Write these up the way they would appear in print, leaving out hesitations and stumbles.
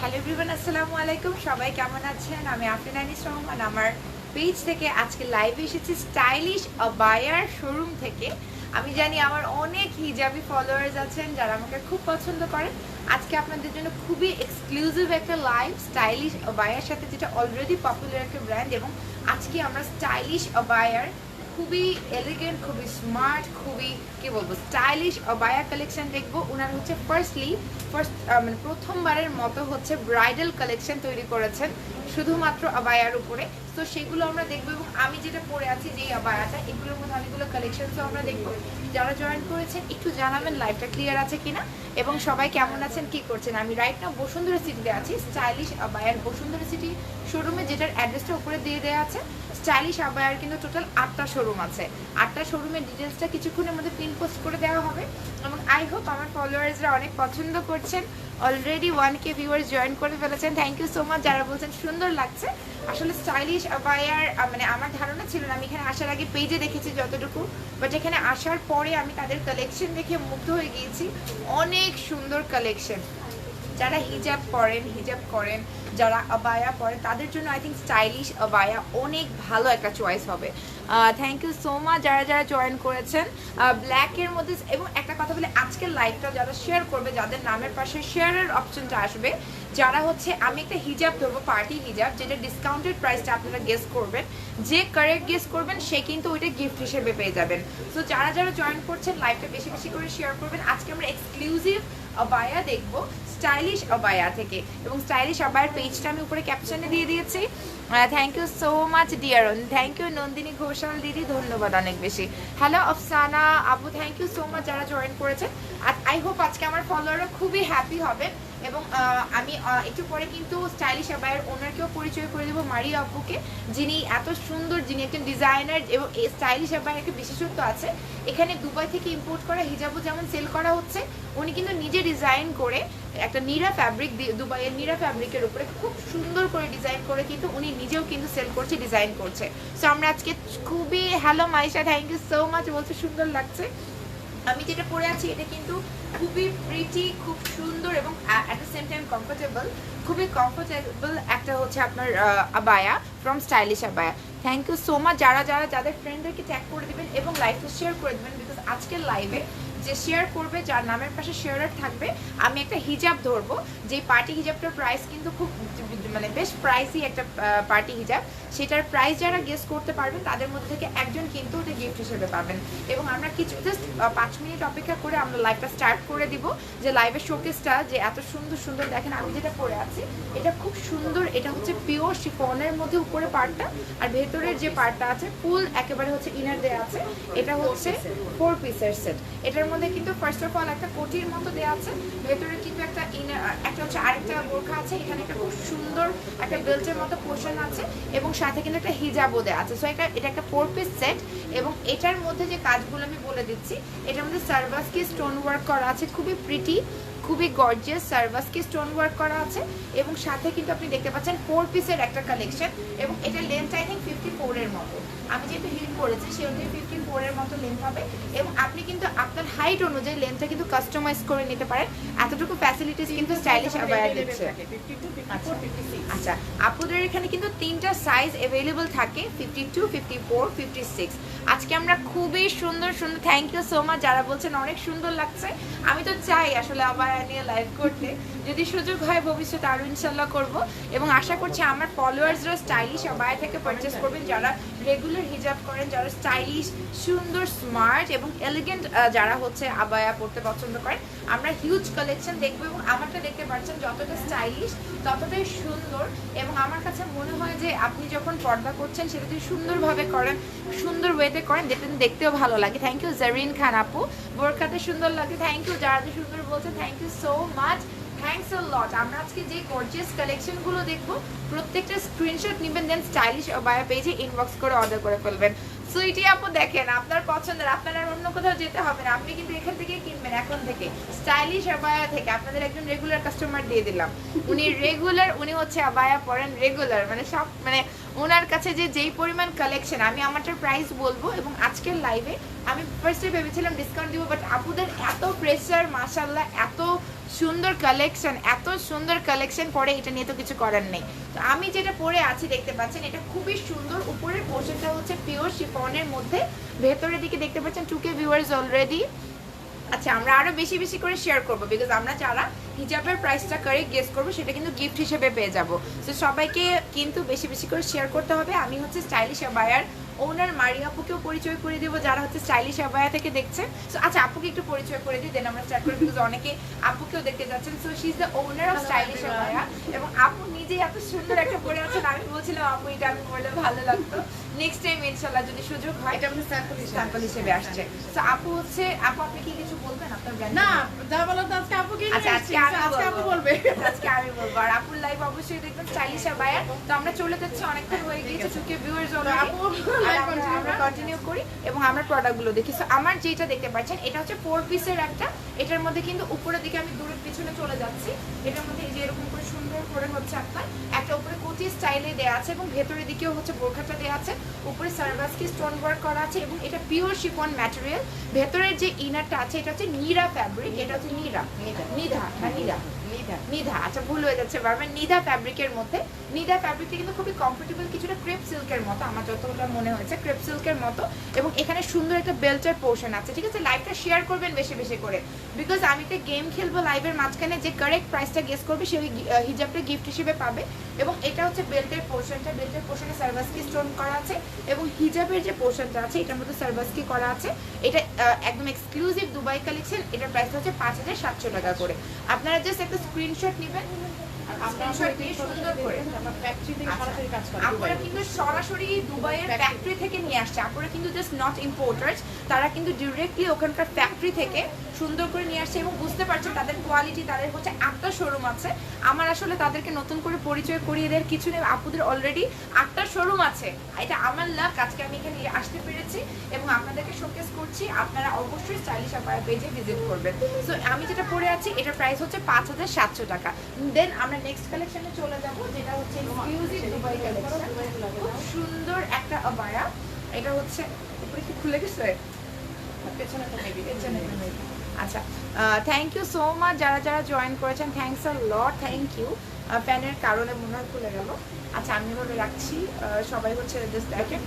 Hello everyone, আসসালামু আলাইকুম। সবাই কেমন আছেন? আমি আফরিন আনিস রহমান। আমার পেজ থেকে আজকে লাইভে এসেছি স্টাইলিশ আবায়ার শোরুম থেকে। আমি জানি আমার অনেক হিজাবি ফলোয়ার্স আছেন যারা আমাকে খুব পছন্দ করেন। আজকে আপনাদের জন্য খুবই এক্সক্লুসিভ একটা লাইভ স্টাইলিশ আবায়ার সাথে, যেটা অলরেডি পপুলার একটা ব্র্যান্ড। এবং আজকে আমরা স্টাইলিশ আবায়ার খুবই এলিগেন্ট, খুবই স্মার্ট, খুবই কি বলবো স্টাইলিশ আবায়া কালেকশন দেখবো। ওনার হচ্ছে মানে প্রথমবারের মতো হচ্ছে ব্রাইডাল কালেকশন তৈরি করেছেন শুধুমাত্র আবায়ার উপরে। তো সেগুলো আমরা দেখবো এবং আমি যেটা পরে আছি যেই আবায়াটা, এগুলোর মধ্যে অনেকগুলো কালেকশনসও আমরা দেখবো। যারা জয়েন করেছেন একটু জানাবেন লাইভটা ক্লিয়ার আছে কিনা এবং সবাই কেমন আছেন, কি করছেন। আমি রাইট নাও বসুন্ধরা সিটিতে আছি, স্টাইলিশ আবায়ার বসুন্ধরা সিটি শোরুমে, যেটার অ্যাড্রেসটা উপরে দিয়ে দেওয়া আছে। স্টাইলিশ আবায়ার কিন্তু টোটাল 8টা শোরুম আছে। 8টা শোরুমের ডিটেলসটা কিছুক্ষণের মধ্যে পিন পোস্ট করে দেওয়া হবে এবং আই হোপ আমার ফলোয়ার্সরা অনেক পছন্দ করছেন। অলরেডি 1K ভিউয়ার্স জয়েন করে ফেলেছেন, থ্যাংক ইউ সো মাচ। যারা বলছেন সুন্দর লাগছে, আসলে স্টাইলিশ আবায়ার মানে আমার ধারণা ছিল না। আমি এখানে আসার আগে পেজে দেখেছি যতটুকু, বাট এখানে আসার পরে আমি তাদের কালেকশন দেখে মুগ্ধ হয়ে গিয়েছি। অনেক সুন্দর কালেকশন। যারা হিজাব করেন, যারা আবায়া পরেন, তাদের জন্য আই থিঙ্ক স্টাইলিশ আবায়া অনেক ভালো একটা চয়েস হবে। থ্যাংক ইউ সো মাচ যারা যারা জয়েন করেছেন। ব্ল্যাকের মধ্যে, এবং একটা কথা বলে, আজকের লাইভটা যারা শেয়ার করবে, যাদের নামের পাশে শেয়ারের অপশনটা আসবে, যারা হচ্ছে আমি একটা হিজাব ধরবো, পার্টি হিজাব, যেটা ডিসকাউন্টেড প্রাইসটা আপনারা গেস করবেন, যে কারেক্ট গেস করবেন সে কিন্তু ওইটা গিফট হিসেবে পেয়ে যাবেন। সো যারা যারা জয়েন করছেন লাইভটা বেশি বেশি করে শেয়ার করবেন। আজকে আমরা এক্সক্লুসিভ আবায়া দেখবো স্টাইলিশ আবায়া থেকে, এবং স্টাইলিশ আবায়ার পেজটা আমি উপরে ক্যাপশনে দিয়ে দিয়েছি। Thank you so much dear, thank you Nandini Ghoshal দিদি, ধন্যবাদ অনেক বেশি। হ্যালো আফসানা আপু, থ্যাংক ইউ সো মাচ যারা জয়েন করেছেন। আর আই হোপ আজকে আমার ফলোয়াররা খুবই হ্যাপি হবে। এবং আমি একটু পরে কিন্তু স্টাইলিশ আবায়ার ওনারকেও পরিচয় করে দেবো, মারিয়া আপুকে, যিনি এত সুন্দর, যিনি একজন ডিজাইনার। এবং এই স্টাইলিশ আবায়ার একটা বিশেষত্ব আছে, এখানে দুবাই থেকে ইম্পোর্ট করা হিজাবও যেমন সেল করা হচ্ছে, উনি কিন্তু নিজে ডিজাইন করে একটা নীরা ফ্যাব্রিক, দুবাইয়ের নীরা ফ্যাব্রিকের উপরে খুব সুন্দর করে ডিজাইন করে কিন্তু উনি নিজেও কিন্তু সেল করছে, ডিজাইন করছে। সো আমরা আজকে খুবই, hello Maisha, thank you so much, বলছে সুন্দর লাগছে। আমি যেটা পরে আছি এটা কিন্তু খুবই প্রিটি, খুব সুন্দর এবং at the same time comfortable, খুবই কমফোর্টেবল একটা হচ্ছে আপনার আবায়া from Stylish Abaya. Thank you so much যারা যারা যাদের ফ্রেন্ডদেরকে ট্যাগ করে দেবেন এবং লাইভটা শেয়ার করে দেবেন, বিকজ আজকের লাইভে যে শেয়ার করবে, যার নামের পাশে শেয়ারার থাকবে, আমি একটা হিজাব ধরবো, যে পার্টি হিজাবটার প্রাইস কিন্তু খুব মানে বেশ প্রাইসই একটা পার্টি হিজাব। সেটার প্রাইস যারা গেস করতে পারবেন তাদের মধ্যে থেকে একজন কিন্তু ওটা গিফট হিসেবে পাবেন। এবং আমরা কিছু জাস্ট 5 মিনিট অপেক্ষা করে আমরা লাইভটা স্টার্ট করে দিব। যে লাইভের শোকেসটা যে এত সুন্দর সুন্দর, দেখেন আমি যেটা পরে আছি এটা খুব সুন্দর। এটা হচ্ছে পিওর শিফনের মধ্যে উপরে পার্টটা, আর ভেতরের যে পার্টটা আছে ফুল একেবারে হচ্ছে ইনার দেওয়া আছে। এটা হচ্ছে 4 পিসের সেট। এটার মধ্যে কিন্তু ফার্স্ট অফ অল একটা কোটির মতো দেওয়া আছে, ভেতরে কিন্তু একটা একটা হচ্ছে আরেকটা বোরখা আছে, এখানে একটা খুব সুন্দর একটা বেল্টের মতো পোর্শন আছে, এবং সাথে কিন্তু একটা হিজাবও দেওয়া আছে। সো এটা একটা 4 পিস সেট। এবং এটার মধ্যে যে কাজগুলো আমি বলে দিচ্ছি, এটার মধ্যে সার্ভাসকি স্টোন ওয়ার্ক করা আছে, খুবই প্রিটি, খুবই গর্জিয়াস সার্ভাসকি স্টোন ওয়ার্ক করা আছে। এবং সাথে কিন্তু আপনি দেখতে পাচ্ছেন 4 পিসের একটা কালেকশন। এবং এটা লেন্থ আই থিঙ্ক 54 এর মতো, আমি যেহেতু হিল করেছি সেই অনুযায়ী 54 এর মতো লেন্থ হবে। এবং আপনি কিন্তু আপনার হাইট অনুযায়ী লেন্থটা কিন্তু কাস্টমাইজ করে নিতে পারেন। এতটুকু ফ্যাসিলিটিস কিন্তু স্টাইলিশ আবায়া দিচ্ছে। আচ্ছা, আপুদের এখানে কিন্তু 3টা সাইজ अवेलेबल থাকে, 52, 54, 56। আজকে আমরা খুবই সুন্দর সুন্দর, থ্যাংক ইউ সো মাচ যারা বলছেন অনেক সুন্দর লাগছে। আমি তো চাই আসলে আবায়া নিয়ে লাইভ করতে, যদি সুযোগ হয় ভবিষ্যতে আরও ইনশাল্লাহ করব। এবং আশা করছি আমার ফলোয়ার্সরা স্টাইলিশ আবায়া থেকে পারচেস করবেন, যারা রেগুলার হিজাব করেন, যারা স্টাইলিশ, সুন্দর, স্মার্ট এবং এলিগেন্ট, যারা হচ্ছে আবায়া পড়তে পছন্দ করেন। আমরা হিউজ কালেকশন দেখবো এবং আমারটা দেখতে পাচ্ছেন যতটা স্টাইলিশ ততটাই সুন্দর। এবং আমার কাছে মনে হয় যে আপনি যখন পর্দা করছেন সেটা যদি সুন্দরভাবে করেন, সুন্দর ওয়েতে করেন, দেখতেও ভালো লাগে। থ্যাংক ইউ জারিন খান আপু, বোরখাতে সুন্দর লাগে, থ্যাংক ইউ যারা সুন্দর বলছে, thank you so much, thanks a lot. আমরা আজকে যে গর্জিয়াস কালেকশনগুলো দেখবো প্রত্যেকটা স্ক্রিনশট নেবেন, দেন স্টাইলিশ আবায়া পেজে ইনবক্স করে অর্ডার করে ফেলবেন। সুইটি আপু দেখেন আপনার পছন্দের, আপনার আর অন্য কোথাও যেতে হবে না, আপনি কিন্তু এখান থেকে কিনবেন, এখন থেকে স্টাইলিশ আবায়া থেকে। আপনাদের একজন রেগুলার কাস্টমার দিয়ে দিলাম, উনি রেগুলার, উনি হচ্ছে আবায়া পরেন রেগুলার, মানে সব মানে ওনার কাছে যে যেই পরিমাণ কালেকশন, আমি আমারটার প্রাইস বলবো। এবং আজকের লাইভে আমি ফার্স্টে ভেবেছিলাম ডিসকাউন্ট দিব, বাট আপুদের এত প্রেসার, মাশাল্লাহ এত সুন্দর কালেকশন, এত সুন্দর কালেকশন পরে এটা নিয়ে তো কিছু করার নেই। তো আমি যেটা পরে আছি দেখতে পাচ্ছেন, এটা খুবই সুন্দর। উপরের পোর্শনটা হচ্ছে পিওর শিফনের মধ্যে, ভেতরের দিকে দেখতে পাচ্ছেন 2K ভিউয়ার্স অলরেডি। আচ্ছা, আমরা আরো বেশি বেশি করে শেয়ার করবো, বিকজ আমরা যারা হিজাবের প্রাইসটা করে গেস করবো সেটা কিন্তু গিফট হিসেবে পেয়ে যাবো। তো সবাইকে কিন্তু বেশি বেশি করে শেয়ার করতে হবে। আমি হচ্ছে স্টাইলিশ আবায়ার ওনার মারিয়া আপুকেও পরিচয় করে দেবো, যারা হচ্ছে স্টাইলিশ আবায়া থেকে দেখছেন। সো আচ্ছা, আপুকে একটু পরিচয় করে দিই, দেন আমরা স্টার্ট করি, বিকজ অনেকে আপুকেও দেখতে যাচ্ছেন। So she is the owner of stylish abaya, এবং আপু নিজেই এত সুন্দর একটা পরে আছেন। আমি বলছিলাম আপু এটা আমি পরলে ভালো লাগতো, নেক্সট টাইম ইনশাআল্লাহ যদি সুযোগ হয়। এটা আমাদের স্যাম্পল হিসেবে আসছে। সো আপু হচ্ছে, আপু আপনি কি কিছু বলবেন আপনার ব্র্যান্ড? না, যা বলো তো আজকে আপু কি আচ্ছা, আজকে আপু বলবে। আজকে আমি বলবো। আর আপুর লাইভ অবশ্যই দেখবেন স্টাইলিশ আবায়া। তো আমরা চলে যাচ্ছি, অনেকক্ষণ হয়ে গিয়েছে, 2K ভিউয়ার্স অলরেডি। আপু লাইভ আমরা কন্টিনিউ করি এবং আমরা প্রোডাক্টগুলো দেখি। সো আমার যেটা দেখতে পাচ্ছেন, এটা হচ্ছে 4 পিসের একটা। এটার মধ্যে কিন্তু উপরের দিকে আমি দূরের পিছনে চলে যাচ্ছি। এটার মধ্যে এই যে এরকম করে সুন্দর করে হচ্ছে আপনার একটা উপরে কোটি স্টাইলে দেওয়া আছে, এবং ভেতরের দিকেও হচ্ছে বোরখাটা দেওয়া আছে। উপরে সার্ভাসকি স্টোন ওয়ার্ক করা আছে, এবং এটা পিওর শিফন ম্যাটেরিয়াল। ভেতরের যে ইনারটা আছে এটা হচ্ছে নীরা ফ্যাব্রিক। এটা হচ্ছে নিধা, আচ্ছা ভুল হয়ে যাচ্ছে বারবার। নিধা ফ্যাব্রিকের মধ্যে, নিধা ফ্যাব্রিকটা কিন্তু খুবই কমফোর্টেবল, কিছুটা ক্রেপ সিল্কের মতো আমার যতটা মনে হয়েছে, ক্রেপ সিল্কের মতো। এবং এখানে সুন্দর একটা বেল্টের পোর্শন আছে, ঠিক আছে? লাইভটা শেয়ার করবেন বেশি বেশি করে, বিকজ আমি একটা গেম খেলবো লাইভের মাঝখানে, যে কারেক্ট প্রাইসটা গেস করবে সে ওই হিজাবটা গিফট হিসেবে পাবে। এবং এটা হচ্ছে বেল্টের পোর্শনটা, বেল্টের পোর্শনে সার্ভাসকি স্টোন করা আছে, এবং হিজাবের যে পোর্শনটা আছে এটার মধ্যে সার্ভাসকি করা আছে। এটা একদম এক্সক্লুসিভ দুবাই কালেকশন। এটার প্রাইস হচ্ছে 5700 টাকা করে। আপনারা জাস্ট একটা স্ক্রিনশট নেবেন, আপনারা কিন্তু সরাসরি দুবাইয়ের ফ্যাক্টরি থেকে নিয়ে আসছে। আপনারা কিন্তু জাস্ট নট ইম্পোর্টার্স, তারা কিন্তু ডিরেক্টলি ওখানকার ফ্যাক্টরি থেকে সুন্দর করে নিয়ে আসছে। এবং বুঝতে পারছেন তাদের কোয়ালিটি, তাদের হচ্ছে 8টা শোরুম আছে। আমার আসলে তাদেরকে নতুন করে পরিচয় করিয়ে দেওয়ার কিছু নেই, আপুদের অলরেডি 8টা শোরুম আছে। এটা আমার লাক, আজকে আমি এখানে আসতে পেরেছি এবং আপনাদেরকে শোকেস করছি। আপনারা অবশ্যই স্টাইলিশ আপায়া পেজে ভিজিট করবেন। সো আমি যেটা পরে আছি এটার প্রাইস হচ্ছে 5700 টাকা। দেন আমরা নেক্সট কালেকশনে চলে যাব, যেটা হচ্ছে এক্সক্লুসিভ দুবাই কালেকশন। খুব সুন্দর একটা আবায়া। এটা হচ্ছে উপরে কি খুলে গেছে, পেছনে তো মেবি, পেছনে মেবি। আচ্ছা, থ্যাংক ইউ সো মাচ যারা যারা জয়েন করেছেন, thanks a lot, thank you. প্যানের কারণে মনে হয় খুলে গেল। আচ্ছা, আমি এভাবে রাখছি, সবাই হচ্ছে জাস্ট দেখেন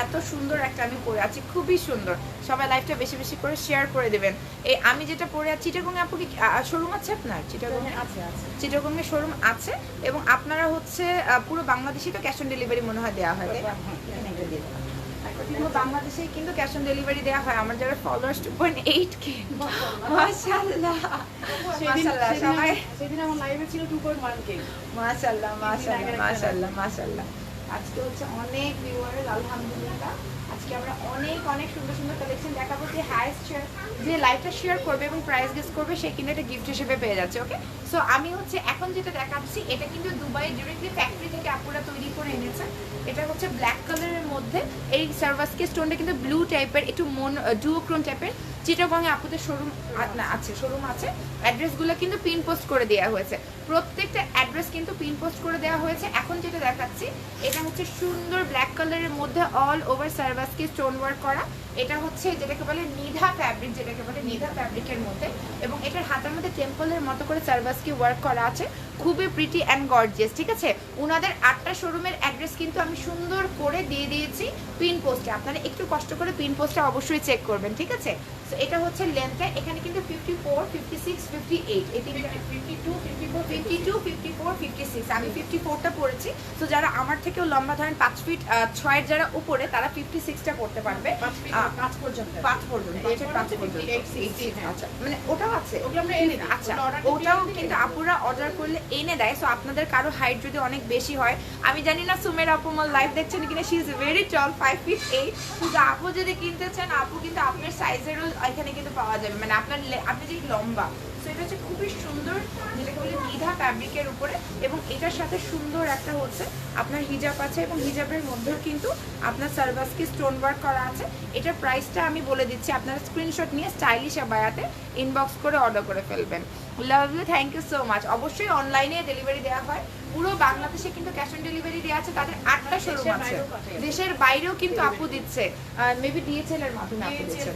এত সুন্দর একটা আমি পরে আছি, খুবই সুন্দর। সবাই লাইভটা বেশি বেশি করে শেয়ার করে দেবেন। এই আমি যেটা পরে আছি, চিটাগংয়ে আপু কি শোরুম আছে আপনার? চিটাগংয়ে আছে, চিটাগংয়ে শোরুম আছে। এবং আপনারা হচ্ছে পুরো বাংলাদেশে তো ক্যাশ অন ডেলিভারি মনে হয় দেওয়া হয়, পুরো বাংলাদেশে কিন্তু ক্যাশ অন ডেলিভারি দেওয়া হয়। আমার যারা ফলোয়ার্স 2.8K, মাশাআল্লাহ মাশাআল্লাহ। সবাই সেদিন আমার লাইভে ছিল 2.1K। মাশাআল্লাহ মাশাআল্লাহ মাশাআল্লাহ মাশাআল্লাহ। আজকে হচ্ছে অনেক ভিউয়ার্স, আলহামদুলিল্লাহ। আজকে আমরা অনেক অনেক সুন্দর সুন্দর কালেকশন দেখাবো। যে হাইস্ট শেয়ার, যে লাইভটা শেয়ার করবে এবং প্রাইস গেস করবে সে কিন্তু এটা গিফট হিসেবে পেয়ে যাচ্ছে। ওকে, সো আমি হচ্ছে এখন যেটা দেখাচ্ছি এটা কিন্তু দুবাই ডিরেক্টলি ফ্যাক্টরি থেকে আপুরা তৈরি করে এনেছে। এটা হচ্ছে ব্ল্যাক কালারের মধ্যে, এই সার্ভাসকি স্টোনটা কিন্তু ব্লু টাইপের, একটু ডুওক্রোন টাইপের। চিটাগংয়ে আপুদের শোরুম আছে, শোরুম আছে। অ্যাড্রেসগুলো কিন্তু পিন পোস্ট করে দেওয়া হয়েছে, প্রত্যেকটা অ্যাড্রেস কিন্তু পিন পোস্ট করে দেওয়া হয়েছে। এখন যেটা দেখাচ্ছি এটা হচ্ছে সুন্দর ব্ল্যাক কালারের মধ্যে অল ওভার সার্ভাসকি স্টোন ওয়ার্ক করা। এটা হচ্ছে যেটাকে বলে নিধা ফ্যাব্রিক, যেটাকে বলে নিধা ফ্যাব্রিকের মধ্যে। এবং এটার হাতের মধ্যে টেম্পলের মতো করে সার্ভাসকি ওয়ার্ক করা আছে, খুবই প্রিটি অ্যান্ড গর্জিয়াস। ঠিক আছে, ওনাদের 8টা শোরুমের অ্যাড্রেস কিন্তু আমি সুন্দর করে দিয়ে দিয়েছি পিন পোস্টে। আপনারা একটু কষ্ট করে পিন পোস্টটা অবশ্যই চেক করবেন, ঠিক আছে? সো এটা হচ্ছে লেন্থটা, এখানে কিন্তু 54, 56, 58, এই তিনটা 52, 54, 52, 54, 56। আমি 54টা পড়েছি। সো যারা আমার থেকেও লম্বা, ধরেন 5 ফিট 6 যারা উপরে, তারা 56টা পড়তে পারবে। 5 পর্যন্ত, 5 পর্যন্ত, 5 পর্যন্ত। আচ্ছা, মানে ওটাও আছে, আচ্ছা ওটাও কিন্তু আপুরা অর্ডার করলে এনে দেয়। সো আপনাদের কারো হাইট যদি অনেক বেশি হয়, আমি জানি না সুমের আপু আমার লাইভ দেখছেন কিনা, she is very tall, 5 feet 8। কিন্তু আপু যদি কিনতে চান, আপু কিন্তু আপনার সাইজেরও এখানে কিন্তু পাওয়া যাবে, মানে আপনি যে লম্বা। সো এটা হচ্ছে খুবই সুন্দর, যেটাকে বলে নিধা ফ্যাব্রিকের উপরে। এবং এটার সাথে সুন্দর একটা হচ্ছে আপনার হিজাব আছে, এবং হিজাবের মধ্যেও কিন্তু আপনার সার্ভাসকি স্টোন ওয়ার্ক করা আছে। এটার প্রাইসটা আমি বলে দিচ্ছি, আপনারা স্ক্রিনশট নিয়ে স্টাইলিশ আবায়াতে ইনবক্স করে অর্ডার করে ফেলবেন। Love you, thank you so much. অবশ্যই অনলাইনে ডেলিভারি দেওয়া হয়, পুরো বাংলাদেশে কিন্তু ক্যাশ অন ডেলিভারি দেওয়া আছে, তাদের 8টা শোরুম আছে, দেশের বাইরেও কিন্তু আপু দিচ্ছে, মেবি ডিএচএল এর মাধ্যমে আপু দিচ্ছে।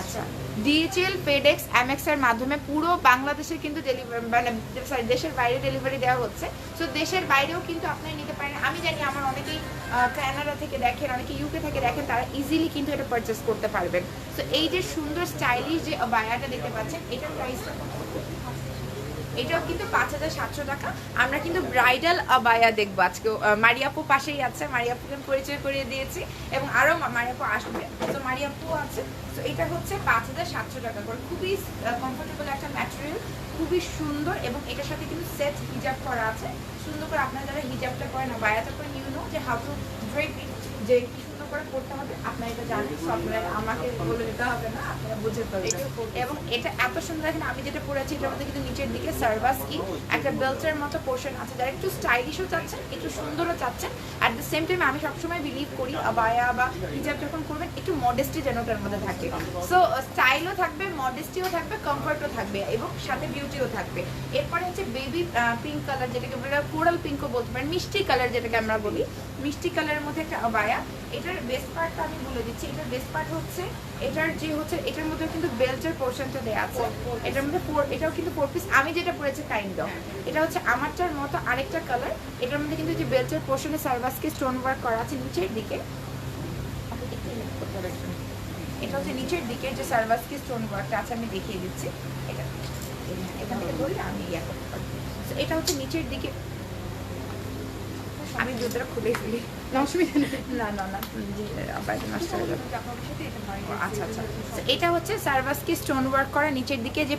আচ্ছা, ডিএচএল, ফেডেক্স, এমএক্স এর মাধ্যমে পুরো বাংলাদেশে কিন্তু ডেলিভারি, মানে সরি দেশের বাইরে ডেলিভারি দেওয়া হচ্ছে। সো দেশের বাইরেও কিন্তু আপনারা নিতে পারেন। আমি জানি আমার অনেকেই কানাডা থেকে দেখেন, অনেকে ইউকে থেকে দেখেন, তারা ইজিলি কিন্তু এটা পারচেস করতে পারবেন। সো এই যে সুন্দর স্টাইলিশ যে বায়াটা দেখতে পাচ্ছেন, এটার প্রাইসটা এটাও কিন্তু 5700 টাকা। আমরা কিন্তু ব্রাইডাল আবায়া দেখবো আজকে। মারিয়াপু পাশেই আছে, মারিয়াপুকে আমি পরিচয় করিয়ে দিয়েছি এবং আরও মারিয়াপু আসবে। তো মারিয়াপু আছে। তো এটা হচ্ছে 5700 টাকা করে, খুবই কমফোর্টেবল একটা ম্যাটেরিয়াল, খুবই সুন্দর এবং এটার সাথে কিন্তু সেট হিজাব করা আছে। সুন্দর করে আপনারা যারা হিজাবটা করেন, বায়াটা করেন, ইউ নো যে হাউ টু ড্রেপ ইট, যে কি সুন্দর করে করতে হবে আপনারা এটা জানেন। সো আপনারা আমাকে বলে দিতে হবে না, আপনারা বুঝে ফেলবেন। এবং এটা এত সুন্দর, দেখেন আমি যেটা পরেছি এটার মধ্যে কিন্তু নিচের দিকে সার্ভাস কি একটা বেল্টের মতো পোর্শন আছে, যারা একটু স্টাইলিশও চাচ্ছেন, একটু সুন্দরও চাচ্ছেন। অ্যাট দ্য সেম টাইম আমি সবসময় বিলিভ করি আবায়া বা হিজাব যখন করবেন একটু মডেস্টি যেন ওটার মধ্যে থাকে। সো স্টাইলও থাকবে, মডেস্টিও থাকবে, কমফর্টও থাকবে এবং সাথে বিউটিও থাকবে। এরপরে হচ্ছে বেবি পিঙ্ক কালার, যেটাকে আমরা কোরাল পিঙ্কও বলতে পারেন, মিষ্টি কালার যেটাকে আমরা বলি, মিষ্টি কালারের মধ্যে একটা আবায়া। এটার বেস্ট পার্টটা আমি বলে দিচ্ছি। এটার বেস্ট পার্ট হচ্ছে এটার যে হচ্ছে এটার মধ্যে কিন্তু বেল্টের পোর্শনটা দেয়া আছে। এটার মধ্যে এটাও কিন্তু 4 পিস, আমি যেটা পরেছি কাইন্ড অফ এটা হচ্ছে আমারটার মতো আরেকটা কালার। এটার মধ্যে কিন্তু যে বেল্টের পোর্শনে সার্ভাসকে স্টোন ওয়ার্ক করা আছে নিচের দিকে। এটা হচ্ছে নিচের দিকে যে সার্ভাসকে স্টোন ওয়ার্কটা আছে, আমি দেখিয়ে দিচ্ছি। এটা এখান থেকে ধরে আমি ইয়া করতে পারি। এটা হচ্ছে নিচের দিকে, আমি জুতোটা খুলে ফেলি, না না না বাইরে নষ্ট হয়ে যাবে। আচ্ছা আচ্ছা, এটা হচ্ছে সার্ভাসকে স্টোন ওয়ার্ক করা নিচের দিকে। যে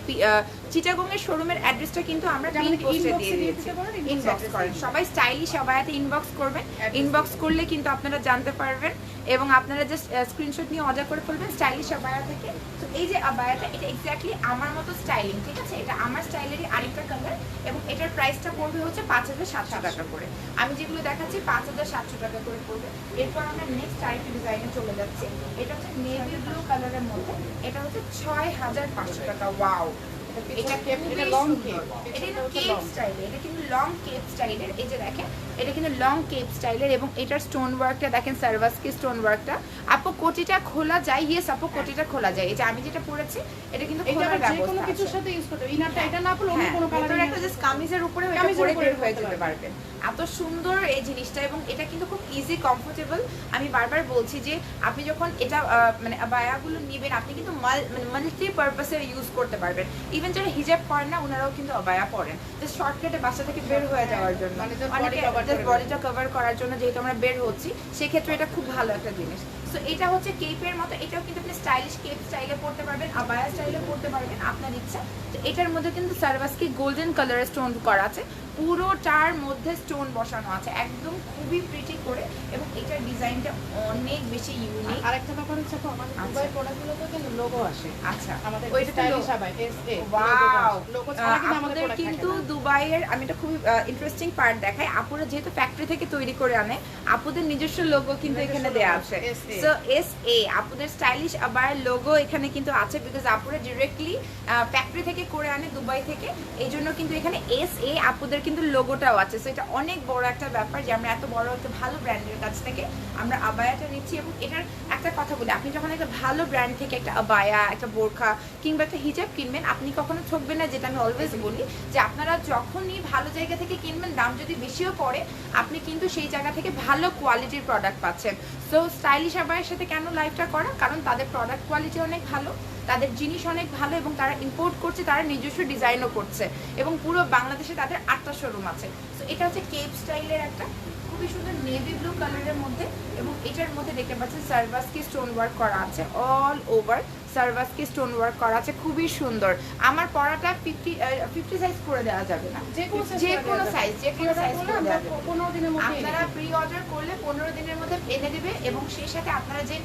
চিটাগং এর শোরুমের অ্যাড্রেসটা কিন্তু আমরা পিন পোস্টে দিয়ে দিয়েছি, ইনবক্স করেন সবাই। স্টাইলিশ আবায়াতে ইনবক্স করবেন, ইনবক্স করলে কিন্তু আপনারা জানতে পারবেন এবং আপনারা জাস্ট স্ক্রিনশট নিয়ে অর্ডার করে ফেলবেন স্টাইলিশ আবায়া থেকে। তো এই যে আবায়াটা, এটা এক্স্যাক্টলি আমার মতো স্টাইলিং, ঠিক আছে? এটা আমার স্টাইলেরই আরেকটা কালার এবং এটার প্রাইসটা পড়বে হচ্ছে 5700 টাকা করে। আমি যেগুলো দেখাচ্ছি 5700 টাকা করে পড়বে। এরপর আমরা নেক্সট আরেকটা ডিজাইনে চলে যাচ্ছি। এটা হচ্ছে নেভি ব্লু কালারের মধ্যে, এটা হচ্ছে 6500 টাকা। ওয়াও, এটা এটা লং কেপ, এটা কিন্তু কেপ স্টাইলের, এটা কিন্তু লং কেপ স্টাইলের। এই যে দেখেন, এটা কিন্তু লং কেপ স্টাইলের এবং এটার স্টোন ওয়ার্কটা দেখেন, সার্ভাসকে স্টোন ওয়ার্কটা। আপু কোটিটা খোলা যায়? ইয়েস আপু, কোটিটা খোলা যায়। এই যে আমি যেটা পরেছি এটা কিন্তু খোলার ব্যবস্থা আছে, কোনো কিছুর সাথে ইউজ করতে, ইনারটা এটা না পড়লে অন্য কোনো কালার, একটা জাস্ট কামিজের উপরে এটা পরে বের হয়ে যেতে পারবেন। এত সুন্দর এই জিনিসটা এবং এটা কিন্তু খুব ইজি, কমফোর্টেবল। আমি বারবার বলছি যে আপনি যখন এটা মানে আবায়াগুলো নেবেন, আপনি কিন্তু মাল্টি পারপাসে ইউজ করতে পারবেন। ইভেন যারা হিজাব পরেন না, ওনারাও কিন্তু আবায়া পরেন, জাস্ট শর্টকাটে বাসা থেকে বের হয়ে যাওয়ার জন্য, অনেকে বডিটা কভার করার জন্য, যেহেতু আমরা বের হচ্ছি সেক্ষেত্রে এটা খুব ভালো একটা জিনিস। সো এটা হচ্ছে কেপের মতো, এটাও কিন্তু আপনি স্টাইলিশ কেপ স্টাইলে পড়তে পারবেন, আবায়া স্টাইলে পড়তে পারবেন আপনার ইচ্ছা। তো এটার মধ্যে কিন্তু সার্ভাসকে গোল্ডেন কালারের স্টোন করা আছে, পুরোটার মধ্যে স্টোন বসানো আছে, একদম খুবই প্রিটি করে এবং এটার ডিজাইনটা অনেক বেশি ইউনিক। আরেকটা ব্যাপার হচ্ছে আমাদের দুবাই প্রোডাক্টগুলোতে কিন্তু লোগো আসে। আচ্ছা, আমাদের ওইটা stylish abaya SA wow, logo ছাড়া কিন্তু আমাদের কিন্তু দুবাইয়ের, আমি একটা খুব ইন্টারেস্টিং পার্ট দেখাই। আপুরা যেহেতু ফ্যাক্টরি থেকে তৈরি করে আনে, আপুদের নিজস্ব লোগো কিন্তু এখানে দেয়া আছে। সো এসএ আপুদের স্টাইলিশ আবায়ার লোগো এখানে কিন্তু আছে, বিকজ আপুরা ডিরেক্টলি ফ্যাক্টরি থেকে করে আনে দুবাই থেকে, এই জন্য কিন্তু এখানে এসএ আপুদের কিন্তু লোগোটাও আছে। সো এটা অনেক বড় একটা ব্যাপার যে আমরা এত বড় একটা ভালো ব্র্যান্ডের কাছ থেকে আমরা আবায়াটা নিচ্ছি। এবং এটার একটা কথা বলি, আপনি যখন একটা ভালো ব্র্যান্ড থেকে একটা আবায়া, একটা বোরখা কিংবা একটা হিজাব কিনবেন, আপনি কখনো ঠকবেন না। যেটা আমি অলওয়েজ বলি যে আপনারা যখনই ভালো জায়গা থেকে কিনবেন, দাম যদি বেশিও পড়ে, আপনি কিন্তু সেই জায়গা থেকে ভালো কোয়ালিটির প্রোডাক্ট পাচ্ছেন। সো স্টাইলিশ আবায়ের সাথে কেন লাইভটা করা? কারণ তাদের প্রোডাক্ট কোয়ালিটি অনেক ভালো, তাদের জিনিস অনেক ভালো এবং তারা ইম্পোর্ট করছে, তারা নিজস্ব ডিজাইনও করছে এবং পুরো বাংলাদেশে তাদের 8টা শোরুম আছে। সো এটা হচ্ছে কেপ স্টাইলের একটা খুবই সুন্দর নেভি ব্লু কালারের মধ্যে এবং এটার মধ্যে দেখতে পাচ্ছেন সার্ভাসকে স্টোন ওয়ার্ক করা আছে, অল ওভার সার্ভাসকে স্টোন ওয়ার্ক করা আছে, খুবই সুন্দর। আমার পরাটা 50 সাইজ করে দেওয়া যাবে না, যে কোনো সাইজ করে দেওয়া যাবে। 15 দিনের মধ্যে আপনারা প্রি অর্ডার করলে 15 দিনের মধ্যে এনে দেবে এবং সেই সাথে আপনারা যে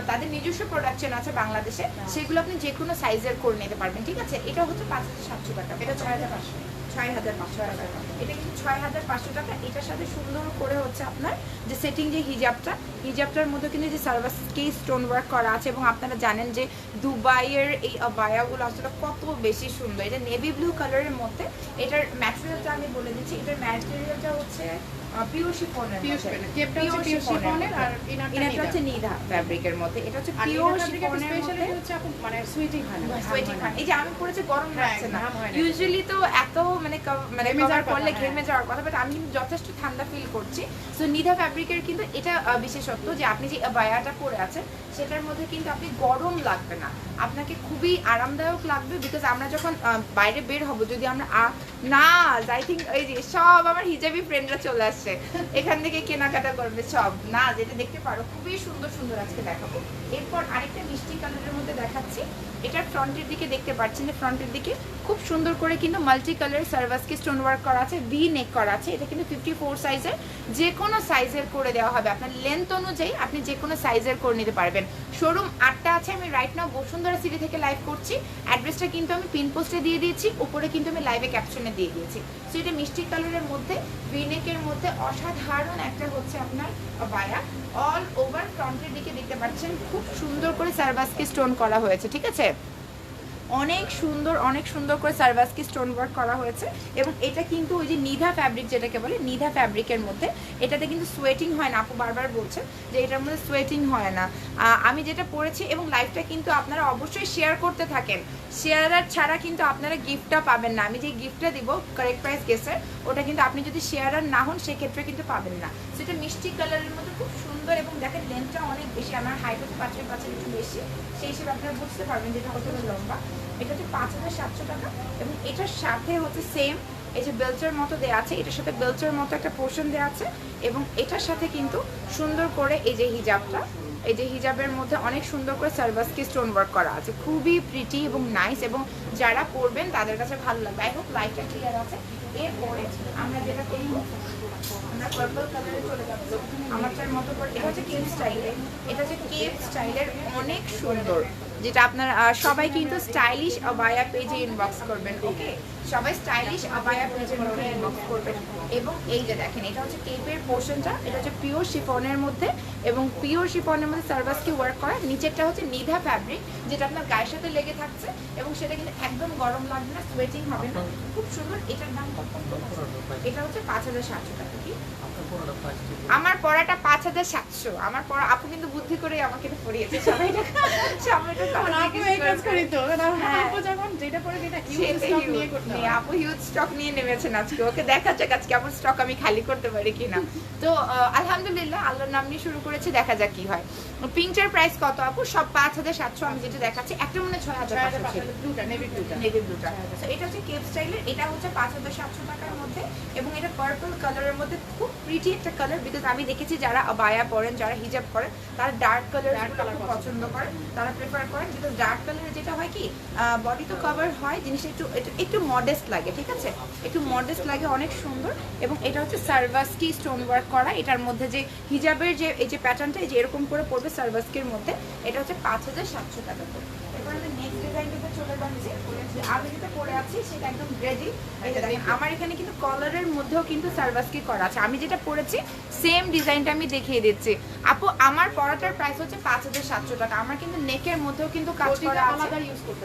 তাদের নিজস্ব প্রোডাকশন আছে বাংলাদেশে, সেগুলো আপনি যে কোনো সাইজের করে নিতে পারবেন, ঠিক আছে? এটা হচ্ছে 5700 টাকা, এটা 6500 টাকা, এটা কিন্তু 6500 টাকা। এটার সাথে সুন্দর করে হচ্ছে আপনার যে সেটিং যে হিজাবটার মধ্যে কিন্তু যে সার্ভাসকে স্টোন ওয়ার্ক করা আছে এবং আপনারা জানেন যে দুবাইয়ের এই আবায়াগুলো আসলে কত বেশি সুন্দর। এটা নেভি ব্লু কালারের মধ্যে। এটার ম্যাটেরিয়ালটা আমি বলে দিচ্ছি, এটার ম্যাটেরিয়ালটা হচ্ছে পিওর শিফনের, পিওর শিফনের আর ইনারটা হচ্ছে নিধা ফ্যাব্রিকের মধ্যে। এটা হচ্ছে পিওর শিফনের মধ্যে, হচ্ছে মানে সুইটিং হয় না, সুইটিং হয়। এই যে আমি পরেছি গরম লাগছে না, ইউজুয়ালি তো এত মানে কভার করলে ঘেমে যাওয়ার কথা, বাট আমি কিন্তু যথেষ্ট ঠান্ডা ফিল করছি। সো নিধা ফ্যাব্রিকের কিন্তু এটা বিশেষত্ব যে আপনি যে আবায়াটা পরে আছেন সেটার মধ্যে কিন্তু আপনি গরম লাগবে না, আপনাকে খুবই আরামদায়ক লাগবে। বিকজ আমরা যখন বাইরে বের হব, যদি আমরা না আই থিঙ্ক এই যে সব আমার হিজাবি ফ্রেন্ডরা চলে আসছে, এখান থেকে কেনাকাটা করবে সব না, যেটা দেখতে পারো খুবই সুন্দর সুন্দর আজকে দেখাবো। এরপর আরেকটা মিষ্টি কালারের মধ্যে দেখাচ্ছি। এটার ফ্রন্টের দিকে দেখতে পাচ্ছেন যে ফ্রন্টের দিকে খুব সুন্দর করে কিন্তু মাল্টি কালার সার্ভাসকে স্টোন ওয়ার্ক করা আছে, ভি নেক করা আছে। এটা কিন্তু 54 সাইজের, যে কোনো সাইজের করে দেওয়া হবে, আপনার লেন্থ অনুযায়ী আপনি যে কোনো সাইজের করে নিতে পারবেন। শোরুম 8টা আছে, আমি রাইট নাও বসুন্ধরা সিটি থেকে লাইভ করছি। অ্যাড্রেসটা কিন্তু আমি পিন পোস্টে দিয়ে দিয়েছি, উপরে কিন্তু আমি লাইভে ক্যাপশনে দিয়ে দিয়েছি। সো এটা মিষ্টি কালারের মধ্যে ভি নেকের মধ্যে অসাধারণ একটা হচ্ছে আপনার আবায়া। অল ওভার ফ্রন্টের দিকে দেখতে পাচ্ছেন খুব সুন্দর করে সার্ভাসকে স্টোন করা হয়েছে, ঠিক আছে, অনেক সুন্দর করে সার্ভাসকে স্টোন ওয়ার্ক করা হয়েছে। এবং এটা কিন্তু ওই যে নিধা ফ্যাব্রিক যেটাকে বলে, নিধা ফ্যাব্রিকের মধ্যে এটাতে কিন্তু সোয়েটিং হয় না। আপু বারবার বলছে যে এটার মধ্যে সোয়েটিং হয় না। আমি যেটা পড়েছি, এবং লাইভটা কিন্তু আপনারা অবশ্যই শেয়ার করতে থাকেন, শেয়ারার ছাড়া কিন্তু আপনারা গিফটটা পাবেন না। আমি যে গিফটটা দিব কারেক্ট প্রাইস গেসের, ওটা কিন্তু আপনি যদি শেয়ারার না হন সেক্ষেত্রে কিন্তু পাবেন না। সেটা মিষ্টি কালারের মধ্যে খুব সুন্দর, এবং দেখেন লেন্থটা অনেক বেশি, আমার হাইট হচ্ছে 5 একটু বেশি, সেই হিসেবে আপনারা বুঝতে পারবেন যেটা কতটা লম্বা। এটা হচ্ছে 5700 টাকা। এবং এটার সাথে হচ্ছে সেম এই যে বেল্টের মতো দেওয়া আছে, এটার সাথে বেল্টের মতো একটা পোর্শন দেওয়া আছে, এবং এটার সাথে কিন্তু সুন্দর করে এই যে হিজাবটা, এই যে হিজাবের মধ্যে অনেক সুন্দর করে সার্ভাসকে স্টোন ওয়ার্ক করা আছে, খুবই প্রিটি এবং নাইস, এবং যারা পরবেন তাদের কাছে ভালো লাগবে। আই হোপ লাইটটা ক্লিয়ার আছে। এরপরে আমরা যেটা করব, আমরা পার্পল কালারে চলে যাচ্ছি আমারটার মতো করে। এটা হচ্ছে কেপ স্টাইলের, এটা হচ্ছে কেপ স্টাইলের, অনেক সুন্দর, যেটা আপনার সবাই কিন্তু স্টাইলিশ আবায়া পেজে ইনবক্স করবেন। ওকে, সবাই স্টাইলিশ আবায়া পেজের মধ্যে ইনবক্স করবেন। এবং এই যে দেখেন, এটা হচ্ছে কেপের পোর্শনটা, এটা হচ্ছে পিওর শিফনের মধ্যে, এবং পিওর শিফনের মধ্যে সার্ভাসকে ওয়ার্ক করা। নিচেরটা হচ্ছে নিধা ফ্যাব্রিক, যেটা আপনার গায়ের সাথে লেগে থাকছে, এবং সেটা কিন্তু একদম গরম লাগবে না, সোয়েটিং হবে না, খুব সুন্দর। এটার দাম কত? এটা হচ্ছে 5700 টাকা। কি আমার পড়াটা 5700, আমার পড়া আপু কিন্তু বুদ্ধি করে আমাকে পড়িয়েছে, সবাই আপু হিউজ স্টক নিয়ে নেমেছেন আজকে, ওকে দেখা যাক আজকে আমার স্টক আমি খালি করতে পারি কিনা। তো আলহামদুলিল্লাহ, আল্লাহর নাম নিয়ে শুরু করেছি, দেখা যাক কি হয়। পিঙ্কটার প্রাইস কত আপু? সব 5700, আমি যেটা দেখাচ্ছি একটা মনে 6500, নেভি ব্লুটা। তো এটা হচ্ছে কেপ স্টাইলের, এটা হচ্ছে 5700 টাকার মধ্যে, এবং এটা পার্পল কালারের মধ্যে খুব প্রিটি একটা কালার। বিকজ আমি দেখেছি যারা আবায়া পরেন, যারা হিজাব করেন, তারা ডার্ক কালার খুব পছন্দ করেন, তারা প্রেফার করেন। যেটা ডার্ক কালারে যেটা হয় কি, বডি তো কভার হয়, জিনিসটা একটু মডেস্ট লাগে, ঠিক আছে, একটু মডেস্ট লাগে, অনেক সুন্দর। এবং এটা হচ্ছে সার্ভাসকি স্টোন ওয়ার্ক করা। এটার মধ্যে যে হিজাবের যে এই যে প্যাটার্নটা, এই যে এরকম করে পড়বে সার্ভাসকির মধ্যে, এটা হচ্ছে 5700 টাকা করে। এবার আমি নেক্সট ডিজাইনটাতে চলে যাচ্ছি। আমি যেটা পরে আছি সেটা একদম রেডি। আমার এখানে কিন্তু কলারের মধ্যেও কিন্তু সার্ভাসকি করা আছে। আমি যেটা পরেছি সেম ডিজাইনটা আমি দেখিয়ে দিচ্ছি। আপু আমার পরাটার প্রাইস হচ্ছে 5700 টাকা। আমার কিন্তু নেকের মধ্যেও কিন্তু কাজ করা আছে,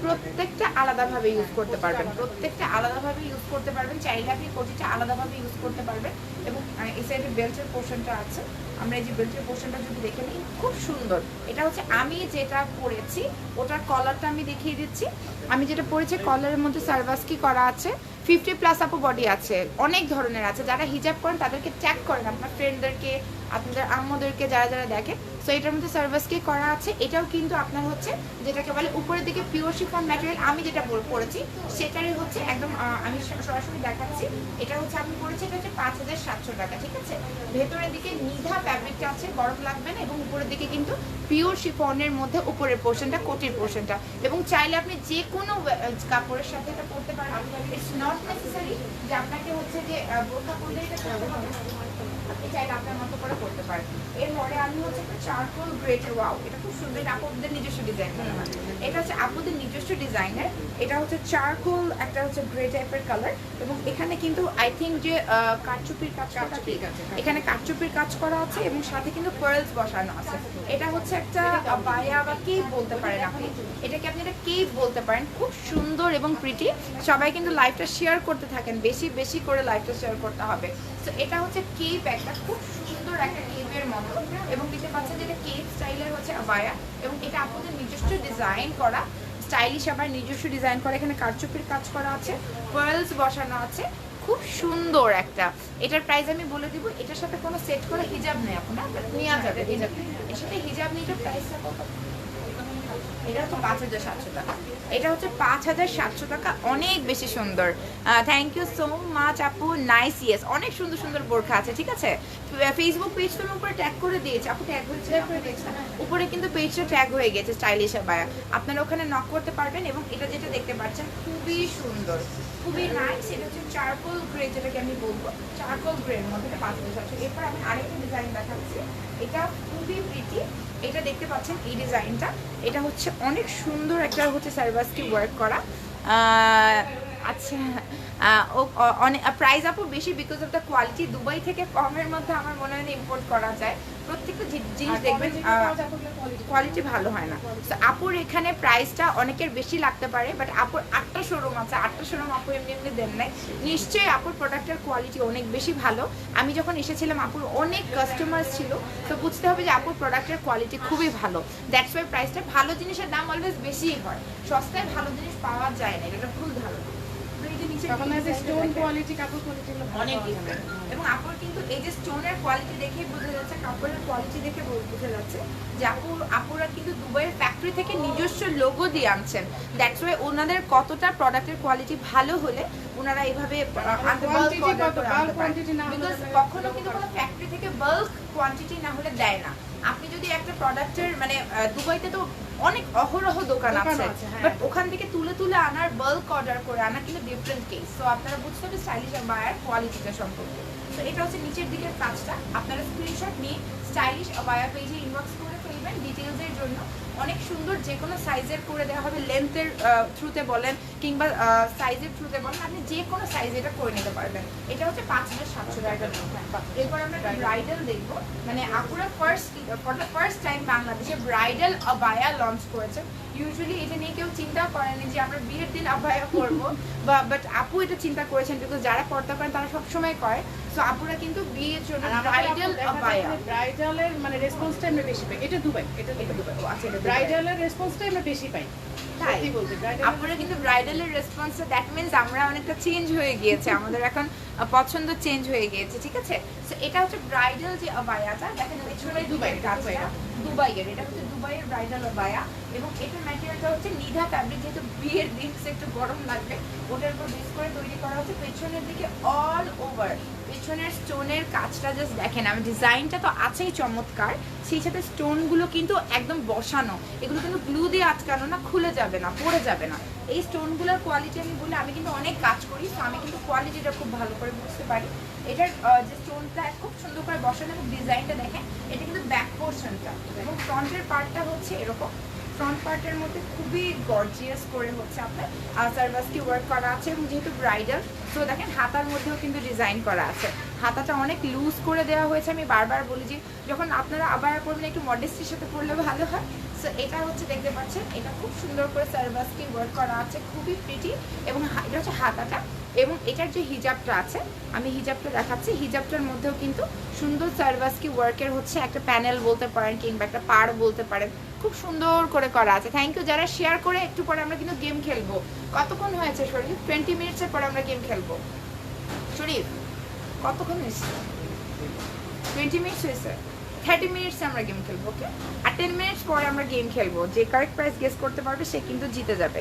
প্রত্যেকটা আলাদাভাবে ইউজ করতে পারবেন, প্রত্যেকটা আলাদাভাবে ইউজ করতে পারবেন, চাইলে আপনি কোটিটা আলাদাভাবে ইউজ করতে পারবেন। এবং এই সাইডে বেল্টের পোর্শনটা আছে, আমরা এই যে বেল্টের পোর্শনটা যদি দেখে নিই, খুব সুন্দর। এটা হচ্ছে আমি যেটা পরেছি ওটার কলারটা আমি দেখিয়ে দিচ্ছি। আমি যেটা পরেছি কলারের মধ্যে সার্ভাসকি করা আছে, 50+ আপু বডি আছে, অনেক ধরনের আছে। যারা হিজাব করেন তাদেরকে ট্যাগ করেন, আপনার ফ্রেন্ডদেরকে, আপনাদের আম্মুদেরকে, যারা যারা দেখে। সো এটার মধ্যে সার্ভাসকি করা আছে। এটাও কিন্তু আপনার হচ্ছে যেটাকে বলে উপরের দিকে পিওর শিফন ম্যাটেরিয়াল, আমি যেটা পরেছি সেটারই হচ্ছে একদম, আমি সরাসরি দেখাচ্ছি। এটা হচ্ছে আমি পরেছি, এটা হচ্ছে 5700 টাকা, ঠিক আছে। ভেতরের দিকে নিধা ফ্যাব্রিকটা আছে, গরম লাগবে না, এবং উপরের দিকে কিন্তু পিওর শিফনের মধ্যে উপরের পোর্শনটা, কোটির পোর্শনটা। এবং চাইলে আপনি যে কোনো কাপড়ের সাথে এটা পরতে পারেন। ইটস নট নেসেসারি যে আপনাকে হচ্ছে যে বোরখা পরলে এটা করতে হবে, আপনি চাইলে আপনার মতো করে করতে পারেন। এরপরে আমি হচ্ছে একটা চারকোল গ্রেটের, ওয়াও এটা খুব সুন্দর, এটা আপুদের নিজস্ব ডিজাইন মনে হয়। এটা হচ্ছে আপুদের নিজস্ব ডিজাইনের, এটা হচ্ছে চারকোল একটা হচ্ছে গ্রে টাইপের কালার, এবং এখানে কিন্তু আই থিঙ্ক যে কারচুপির কাজ করা, এখানে কারচুপির কাজ করা আছে এবং সাথে কিন্তু পার্লস বসানো আছে। এটা হচ্ছে একটা বায়া বা কেপ বলতে পারেন আপনি, এটাকে আপনি একটা কেপ বলতে পারেন, খুব সুন্দর এবং প্রিটি। সবাই কিন্তু লাইভটা শেয়ার করতে থাকেন, বেশি বেশি করে লাইভটা শেয়ার করতে হবে। তো এটা হচ্ছে কেপ, একটা খুব সুন্দর একটা কেপের মতো, এবং দেখতে পাচ্ছেন যেটা কেপ স্টাইলের হচ্ছে আবায়া, এবং এটা আপনাদের নিজস্ব ডিজাইন করা, স্টাইলিশ আবার নিজস্ব ডিজাইন করা। এখানে কারচুপির কাজ করা আছে, পার্লস বসানো আছে, খুব সুন্দর একটা। এটার প্রাইস আমি বলে দিব, এটার সাথে কোনো সেট করে হিজাব নেই আপনার নেওয়া যাবে, হিজাব এর সাথে হিজাব নিয়ে এটার প্রাইসটা কত? এটা হচ্ছে 5,700 টাকা, এটা হচ্ছে 5,700 টাকা, অনেক বেশি সুন্দর। থ্যাংক ইউ সো মাচ আপু, নাইস। ইয়েস, অনেক সুন্দর সুন্দর বোরখা আছে, ঠিক আছে। ফেসবুক পেজ তুমি উপরে ট্যাগ করে দিয়েছে আপু, ট্যাগ হয়েছে উপরে কিন্তু পেজটা ট্যাগ হয়ে গেছে স্টাইলিশ আবায়া, আপনারা ওখানে নক করতে পারবেন। এবং এটা যেটা দেখতে পাচ্ছেন খুবই সুন্দর, খুবই নাইস। এটা হচ্ছে চারকোল গ্রে, যেটাকে আমি বলবো চারকোল গ্রের মধ্যে 5,700। এরপর আমি আরেকটা ডিজাইন দেখাচ্ছি, এটা খুবই প্রিটি। এটা দেখতে পাচ্ছেন এই ডিজাইনটা, এটা হচ্ছে অনেক সুন্দর একটা হচ্ছে সার্ভাসটি ওয়ার্ক করা। আচ্ছা, অনেক প্রাইস আপু বেশি because of the quality. Dubai থেকে কমের মধ্যে আমার মনে হয় না ইম্পোর্ট করা যায়, প্রত্যেকটা জিনিস দেখবেন কোয়ালিটি ভালো হয় না। তো আপুর এখানে প্রাইসটা অনেকের বেশি লাগতে পারে, বাট আপুর 8টা শোরুম আছে, 8টা শোরুম আপু এমনি এমনি দেন নাই, নিশ্চয়ই আপুর প্রোডাক্টের কোয়ালিটি অনেক বেশি ভালো। আমি যখন এসেছিলাম আপুর অনেক কাস্টমার ছিল, তো বুঝতে হবে যে আপুর প্রোডাক্টের কোয়ালিটি খুবই ভালো, দ্যাটস ওয়াই প্রাইসটা। ভালো জিনিসের দাম অলওয়েজ বেশিই হয়, সস্তায় ভালো জিনিস পাওয়া যায় না, এটা ভুল ধারণা। অনেক ডিফারেন্ট, এবং আপুর কিন্তু এই যে স্টোনের কোয়ালিটি দেখেই বোঝা যাচ্ছে, কাপড়ের কোয়ালিটি দেখে বোঝা যাচ্ছে যে আপুরা কিন্তু দুবাইয়ের ফ্যাক্টরি থেকে নিজস্ব লোগো দিয়ে আনছেন, দ্যাটস ওয়াই ওনাদের কতটা প্রোডাক্টের কোয়ালিটি ভালো হলে ওনারা এইভাবে আনতে বিকজ কখনো কিন্তু কোনো ফ্যাক্টরি থেকে বাল্ক কোয়ান্টিটি না হলে দেয় না। আপনি যদি একটা প্রোডাক্টের মানে দুবাইতে তো অনেক অহরহ দোকান আছে, বাট ওখান থেকে তুলে তুলে আনার বাল্ক অর্ডার করে আনা কিন্তু ডিফারেন্ট কেস। সো আপনারা বুঝতে হবে স্টাইলিশ আবায়ার কোয়ালিটিটা সম্পর্কে। তো এটা হচ্ছে নিচের দিকের কাজটা, আপনারা স্ক্রিনশট নিয়ে স্টাইলিশ আবায়া পেজে ইনবক্স করে ফেলবেন ডিটেলসের জন্য। অনেক সুন্দর, যে কোনো সাইজের করে দেওয়া হবে, লেন্থের থ্রুতে বলেন কিংবা সাইজের থ্রুতে বলেন, আপনি যে কোনো সাইজে এটা করে নিতে পারবেন। এটা হচ্ছে 5,700 টাকা। এরপর আমরা ব্রাইডাল দেখবো, মানে আপুরা ফার্স্ট টাইম বাংলাদেশে ব্রাইডাল আবায়া লঞ্চ করেছে। ইউজুয়ালি এটা নিয়ে কেউ চিন্তা করেনি যে আমরা বিয়ের দিন আবায়া করবো, বাট আপু এটা চিন্তা করেছেন, বিকজ যারা পর্দা করেন তারা সবসময় করে। সো আপুরা কিন্তু বিয়ের জন্য ব্রাইডাল আবায়া, ব্রাইডালের মানে রেসপন্সটা আমরা বেশি পাই। এটা দুবাই, এটা দুবাই। আচ্ছা, ব্রাইডালের রেসপন্সটা আমরা বেশি পাই। তাই বলতে আপনারা কিন্তু ব্রাইডালের রেসপন্সটা, দ্যাট মিন্স আমরা অনেকটা চেঞ্জ হয়ে গিয়েছে, আমাদের এখন পছন্দ চেঞ্জ হয়ে গিয়েছে, ঠিক আছে। সো এটা হচ্ছে ব্রাইডাল যে আবায়াটা, দেখেন পেছনে দুবাইয়ের কাজটা, দুবাইয়ের, এটা হচ্ছে দুবাইয়ের ব্রাইডাল আবায়া, এবং এটার ম্যাটেরিয়ালটা হচ্ছে নিধা ফ্যাব্রিক, যেহেতু বিয়ের দিন একটু গরম লাগবে ওটার উপর বেস করে তৈরি করা হচ্ছে। পেছনের দিকে অল ওভার পেছনের স্টোনের কাজটা জাস্ট দেখেন, আমি ডিজাইনটা তো আছেই চমৎকার, সেই সাথে স্টোনগুলো কিন্তু একদম বসানো, এগুলো কিন্তু গ্লু দিয়ে আটকানো না, খুলে যাবে না, পড়ে যাবে না। এই স্টোনগুলোর কোয়ালিটি আমি বলি, আমি কিন্তু অনেক কাজ করি, তো আমি কিন্তু কোয়ালিটিটা খুব ভালো করে বুঝতে পারি। এটার যে স্টোনটা খুব সুন্দর করে বসানো এবং ডিজাইনটা দেখেন, এটা কিন্তু ব্যাক পোর্শনটা, এবং ফ্রন্টের পার্টটা হচ্ছে এরকম, ফ্রন্ট পার্টের মধ্যে খুবই গর্জিয়াস করে হচ্ছে আপনার সার্ভাসটি ওয়ার্ক করা আছে, এবং যেহেতু ব্রাইডাল তো দেখেন হাতার মধ্যেও কিন্তু ডিজাইন করা আছে, হাতাটা অনেক লুজ করে দেওয়া হয়েছে। আমি বারবার বলি যে যখন আপনারা আবার পরবেন একটু মডেস্টির সাথে পরলে ভালো হয়। সো এটা হচ্ছে দেখতে পাচ্ছেন, এটা খুব সুন্দর করে সার্ভাসটি ওয়ার্ক করা আছে, খুবই প্রিটি, এবং এটা হচ্ছে হাতাটা, এবং এটার যে হিজাবটা আছে আমি হিজাবটা দেখাচ্ছি, হিজাবটার মধ্যেও কিন্তু সুন্দর সার্ভাসটি ওয়ার্কের হচ্ছে একটা প্যানেল বলতে পারেন কিংবা একটা পাড় বলতে পারেন, খুব সুন্দর করে করা আছে। থ্যাংক ইউ যারা শেয়ার করে। একটু পরে আমরা কিন্তু গেম খেলবো। কতক্ষণ হয়েছে শরীফ? 20 মিনিটসের পরে আমরা গেম খেলবো। শরীফ কতক্ষণ হয়েছে? 20 মিনিটস হয়েছে, 30 মিনিটস আমরা গেম খেলবো, ওকে? আর 10 মিনিটস পরে আমরা গেম খেলবো, যে কারেক্ট প্রাইস গেস করতে পারবে সে কিন্তু জিতে যাবে।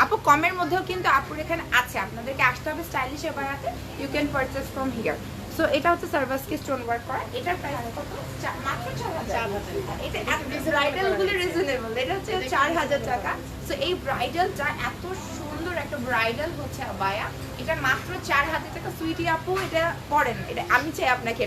আপু কমের মধ্যেও কিন্তু আপুর এখানে আছে, আপনাদেরকে আসতে হবে স্টাইলিশ আবায়াতে, you can purchase from here. So এটা হচ্ছে সার্ভাসকে স্টোন ওয়ার্ক করা, এটার প্রাইস কত? মাত্র 4,000। এটা ব্রাইডালগুলো রিজনেবল, এটা হচ্ছে 4,000 টাকা। সো এই ব্রাইডালটা এত সুন্দর একটা ব্রাইডাল হচ্ছে আবায়া। এটা মাত্র 4,000 টাকা। সুইটি আপু এটা পরেন, এটা আমি চাই আপনাকে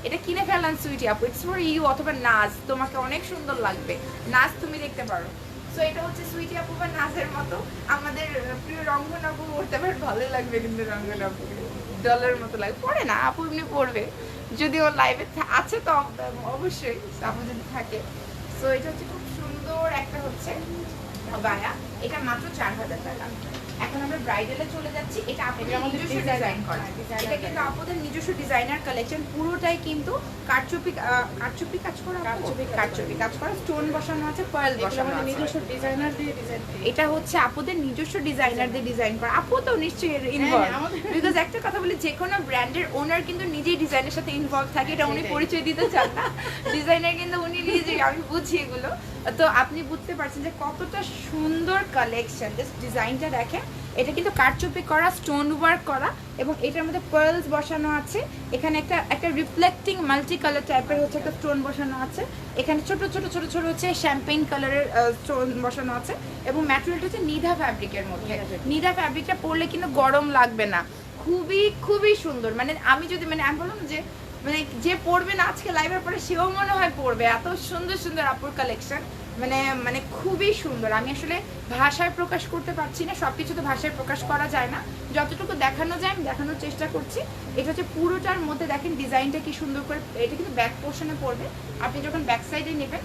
এটা কিনে ফেলেন সুইটি আপু। ইটস ফর ইউ, অথবা নাজ, তোমাকে অনেক সুন্দর লাগবে। নাজ তুমি দেখতে পারো। সো এটা হচ্ছে সুইটি আপু বা নাজের মতো আমাদের প্রিয় রঙ্গন আপু পড়তে পারে, ভালো লাগবে কিন্তু রঙ্গন আপু ডলার মতো লাগবে। পড়ে না আপু, এমনি পড়বে, যদি ও লাইভে আছে তো অবশ্যই আপু যদি থাকে। সো এটা হচ্ছে খুব সুন্দর একটা হচ্ছে বায়া, এটা মাত্র 4,000 টাকা। এখন আমরা ব্রাইডালে চলে যাচ্ছি। এটা আপনাদের নিজস্ব ডিজাইন করা, এটা কিন্তু আপনাদের নিজস্ব ডিজাইনার কালেকশন। পুরোটাই কিন্তু কারচুপি কাজ করা, কারচুপি কাজ করা, স্টোন বসানো আছে, পার্ল বসানো আছে। নিজস্ব ডিজাইনার দিয়ে ডিজাইন, এটা হচ্ছে আপনাদের নিজস্ব ডিজাইনার দিয়ে ডিজাইন করা। আপু তো নিশ্চয়ই ইনভলভ, বিকজ একটা কথা বলি, যে কোনো ব্র্যান্ডের ওনার কিন্তু নিজেই ডিজাইনের সাথে ইনভলভ থাকে। এটা উনি পরিচয় দিতে চান না, ডিজাইনার কিন্তু উনি নিজেই। আমি বুঝি এগুলো, তো আপনি বুঝতে পারছেন যে কতটা সুন্দর কালেকশন। জাস্ট ডিজাইনটা দেখেন, এটা কিন্তু কারচুপি করা, স্টোন ওয়ার্ক করা, এবং এটার মধ্যে পার্লস বসানো আছে। এখানে একটা রিফ্লেক্টিং মাল্টি কালার টাইপের হচ্ছে একটা স্টোন বসানো আছে। এখানে ছোট ছোট ছোট ছোট হচ্ছে শ্যাম্পেইন কালারের স্টোন বসানো আছে, এবং ম্যাটেরিয়ালটা হচ্ছে নিধা ফ্যাব্রিকের মধ্যে। নিধা ফ্যাব্রিকটা পরলে কিন্তু গরম লাগবে না, খুবই খুবই সুন্দর। মানে আমি বললাম যে মানে যে পরবে না আজকে লাইভের পরে সেও মনে হয় পরবে, এত সুন্দর সুন্দর আপুর কালেকশন। মানে খুবই সুন্দর। আমি আসলে ভাষায় প্রকাশ করতে পারছি না, সবকিছু তো ভাষায় প্রকাশ করা যায় না, যতটুকু দেখানো যায় আমি দেখানোর চেষ্টা করছি। এটা হচ্ছে পুরোটার মধ্যে দেখেন ডিজাইনটা কি সুন্দর করে। এটা কিন্তু ব্যাক পোর্শনে পড়বে, আপনি যখন ব্যাক সাইডে নেবেন,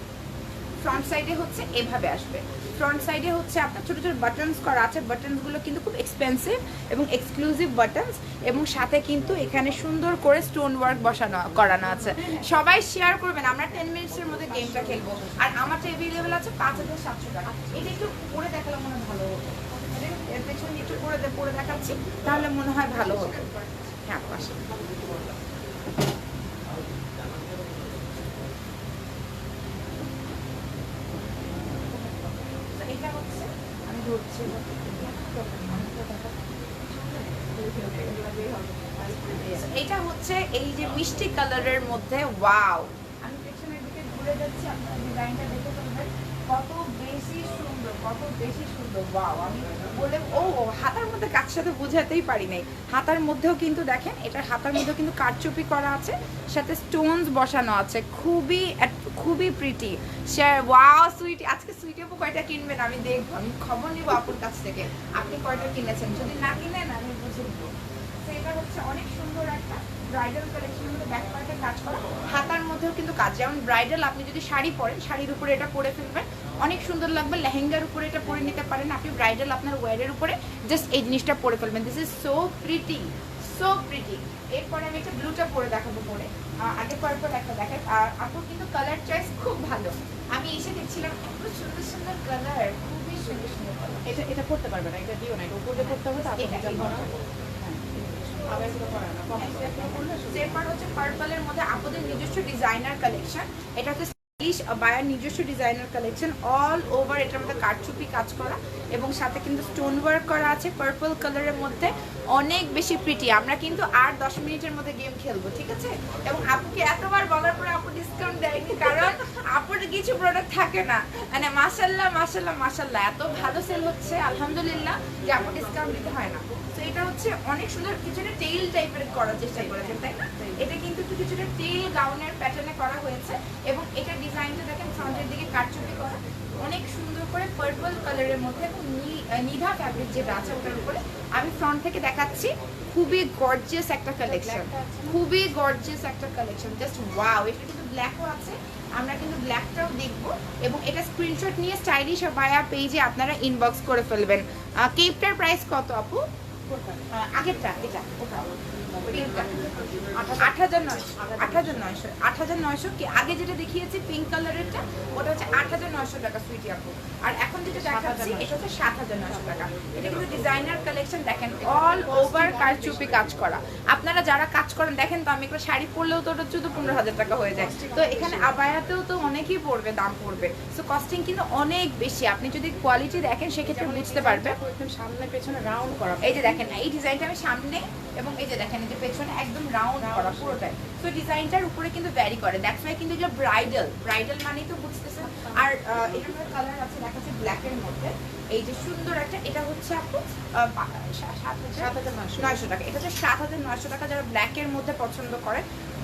ফ্রন্ট সাইডে হচ্ছে এভাবে আসবে। ফ্রন্ট সাইডে হচ্ছে আপনার ছোট ছোট বাটনস করা আছে। বাটনসগুলো কিন্তু খুব এক্সপেন্সিভ এবং এক্সক্লুসিভ বাটনস, এবং সাথে কিন্তু এখানে সুন্দর করে স্টোন ওয়ার্ক করানো আছে। সবাই শেয়ার করবেন, আমরা 10 মিনিটসের মধ্যে গেমটা খেলবো। আর আমারটা অ্যাভেলেবেল আছে 5,700 টাকা। এটা একটু পরে দেখালে মনে হয় ভালো হতো, এর পেছনে একটু পরে দেখাচ্ছি, তাহলে মনে হয় ভালো হতো। হ্যাঁ পাশে এটা হচ্ছে, আমি ধরছি, এটা হচ্ছে এই যে মিষ্টি কালারের মধ্যে। ওয়াও, আমি পেছনের দিকে ঘুরে যাচ্ছি, আপনারা ডিজাইনটা দেখে ফেলবেন, কত বেশি সুন্দর, কত বেশি সুন্দর। ওয়াও, আমি বলে হাতার মধ্যে কাজ সাথে বুঝাতেই পারি নাই। হাতার মধ্যেও কিন্তু দেখেন, এটার হাতার মধ্যেও কিন্তু কারচুপি করা আছে, সাথে স্টোনস বসানো আছে, খুবই খুবই প্রিটি। ওয়াও সুইটি, আজকে সুইটি আপু কয়টা কিনবেন আমি দেখবো, আমি খবর নিব আপুর কাছ থেকে আপনি কয়টা কিনেছেন। যদি না কিনেন আমি বুঝে দেবো। এটা হচ্ছে অনেক সুন্দর একটা ব্রাইডাল কালেকশনের মধ্যে ব্যাক পার্টে কাজ করা, হাতার মধ্যেও কিন্তু কাজ। যেমন ব্রাইডাল আপনি যদি শাড়ি পরেন, শাড়ির উপরে এটা পরে ফেলবেন, অনেক সুন্দর লাগবে। লেহেঙ্গার উপরে এটা পরে নিতে পারেন আপনি। ব্রাইডাল আপনার ওয়্যারের উপরে জাস্ট এই জিনিসটা পরে ফেলবেন। This is so pretty, so pretty. এরপরে আমি একটা ব্লুটা পরে দেখাবো পরে, আগে পার্পল একটা দেখাই। আর আপুর কিন্তু কালার চয়েস খুব ভালো। আমি এসে দেখছিলাম খুব সুন্দর সুন্দর কালার, খুবই সুন্দর সুন্দর কালার। এটা পড়তে পারবে না, এটা দিও না, এটা উপরে পড়তে হবে, তারপর ডিজাইন করা হবে। এরপর হচ্ছে পার্পলের মধ্যে আপুদের নিজস্ব ডিজাইনার কালেকশন। এটা হচ্ছে স্টাইলিশ বায়ার নিজস্ব ডিজাইনার কালেকশন। অল ওভার এটার মধ্যে কারচুপি কাজ করা, এবং সাথে কিন্তু স্টোন ওয়ার্ক করা আছে পার্পল কালারের মধ্যে, অনেক বেশি প্রিটি। আমরা কিন্তু আর 10 মিনিটের মধ্যে গেম খেলবো, ঠিক আছে? এবং আপুকে এতবার বলার পরে আপু ডিসকাউন্ট দেয়নি, কারণ আপুর কিছু প্রোডাক্ট থাকে না। মানে মাশাল্লাহ মাশাল্লাহ মাশাল্লাহ, এত ভালো সেল হচ্ছে আলহামদুলিল্লাহ যে আপু ডিসকাউন্ট দিতে হয় না। তো এটা হচ্ছে অনেক সুন্দর, কিছুটা টেইল টাইপের করার চেষ্টা করেছেন, তাই না? এটা কিন্তু একটু কিছুটা টেইল গাউনের প্যাটার্নে করা হয়েছে, এবং এটা ডিজাইনটা দেখেন ফ্রন্টের দিকে কারচুপি করা, অনেক সুন্দর করে পার্পল কালারের মধ্যে, এবং নিধা ফ্যাব্রিক যেটা আছে ওটার উপরে। আমি ফ্রন্ট থেকে দেখাচ্ছি, খুবই গর্জিয়াস একটা কালেকশন, খুবই গর্জিয়াস একটা কালেকশন। Just wow. এটা কিন্তু ব্ল্যাকও আছে, আমরা কিন্তু ব্ল্যাকটাও দেখবো, এবং এটা স্ক্রিনশট নিয়ে স্টাইলিশ বায়া পেজে আপনারা ইনবক্স করে ফেলবেন। কেপটার প্রাইস কত আপু? আগেরটা এটা 8,900 কি আগে যেটা দেখিয়েছি পিঙ্ক কালারেরটা, ওটা হচ্ছে 8,900 টাকা সুইটি আপু। আর এখন যেটা দেখাচ্ছি এটা হচ্ছে 7,900 টাকা। এটা কিন্তু ডিজাইনার কালেকশন। দেখেন অল ওভার কারচুপি কাজ করা। আপনারা যারা কাজ করেন দেখেন তো, আমি একটা শাড়ি পরলেও তো ওটা 14-15,000 টাকা হয়ে যায়। তো এখানে আবায়াতেও তো অনেকই পড়বে, দাম পড়বে। সো কস্টিং কিন্তু অনেক বেশি। আপনি যদি কোয়ালিটি দেখেন সেক্ষেত্রে বুঝতে পারবে। সামনে পেছনে রাউন্ড করা, এই যে দেখেন এই ডিজাইনটা আমি সামনে, এবং এই যে দেখেন এই যে পেছনে একদম রাউন্ড করা পুরোটাই। তো ডিজাইনটার উপরে কিন্তু ভ্যারি করে, দ্যাটস ওয়াই কিন্তু এটা ব্রাইডাল মানেই তো বুঝতেছেন আর এটার মধ্যে কালার আছে, দেখা যাচ্ছে ব্ল্যাকের মধ্যে। এই যে সুন্দর একটা, এটা হচ্ছে আপু 7,900 টাকা। এটা হচ্ছে 7,900 টাকা। যারা ব্ল্যাকের মধ্যে পছন্দ করে,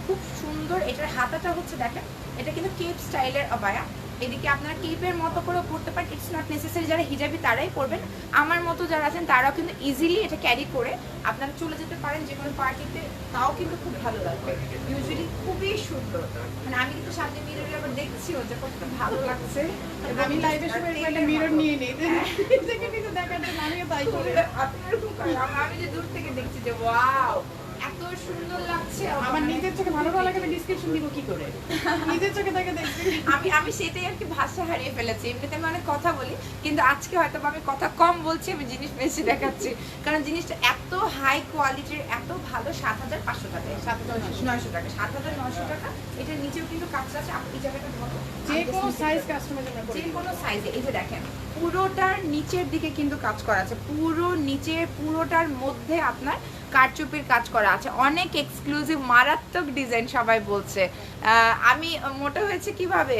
খুব সুন্দর। এটার হাতাটা হচ্ছে দেখেন, এটা কিন্তু কেপ স্টাইলের আবায়া। এদিকে আপনারা কেপের মতো করেও পড়তে পারেন, ইটস নট নেসেসারি যারা হিজাবি তারাই পরবেন। আমার মতো যারা আছেন তারাও কিন্তু ইজিলি এটা ক্যারি করে আপনারা চলে যেতে পারেন যে কোনো পার্টিতে, তাও কিন্তু খুব ভালো লাগবে। ইউজুয়ালি খুবই সুন্দর, মানে আমি কিন্তু সামনে মিররে আবার দেখছিও যে কতটা ভালো লাগছে। আমি লাইভের সময় একটা মিরর নিয়ে নেই দেখে নিতে দেখার জন্য, আমিও তাই করি। আপনি এরকম করেন, আমি যে দূর থেকে দেখছি যে ওয়াও এত সুন্দর লাগছে। আমার নিজের চোখে ভালো ভালো লাগে, আমি ডিসক্রিপশন দিব কি করে? নিজের চোখে দেখে দেখছি। আমি সেটাই আর কি ভাষা হারিয়ে ফেলেছি। এমনিতে আমি অনেক কথা বলি, কিন্তু আজকে হয়তো আমি কথা কম বলছি, আমি জিনিস বেশি দেখাচ্ছি, কারণ জিনিসটা এত হাই কোয়ালিটির, এত ভালো। 7,500 টাকা, 7,900 টাকা, 7,900 টাকা। এটার নিচেও কিন্তু কাজটা আছে। আপনি এই জায়গাটা ধরো, যে কোনো সাইজ কাস্টমাইজ আমরা করি, যে কোনো সাইজে। এই যে দেখেন, পুরোটার নিচের দিকে কিন্তু কাজ করা আছে, পুরো নিচের পুরোটার মধ্যে আপনার কারচুপির কাজ করা আছে। অনেক এক্সক্লুসিভ, মারাত্মক ডিজাইন সবাই বলছে। আমি মোটা হয়েছে কিভাবে?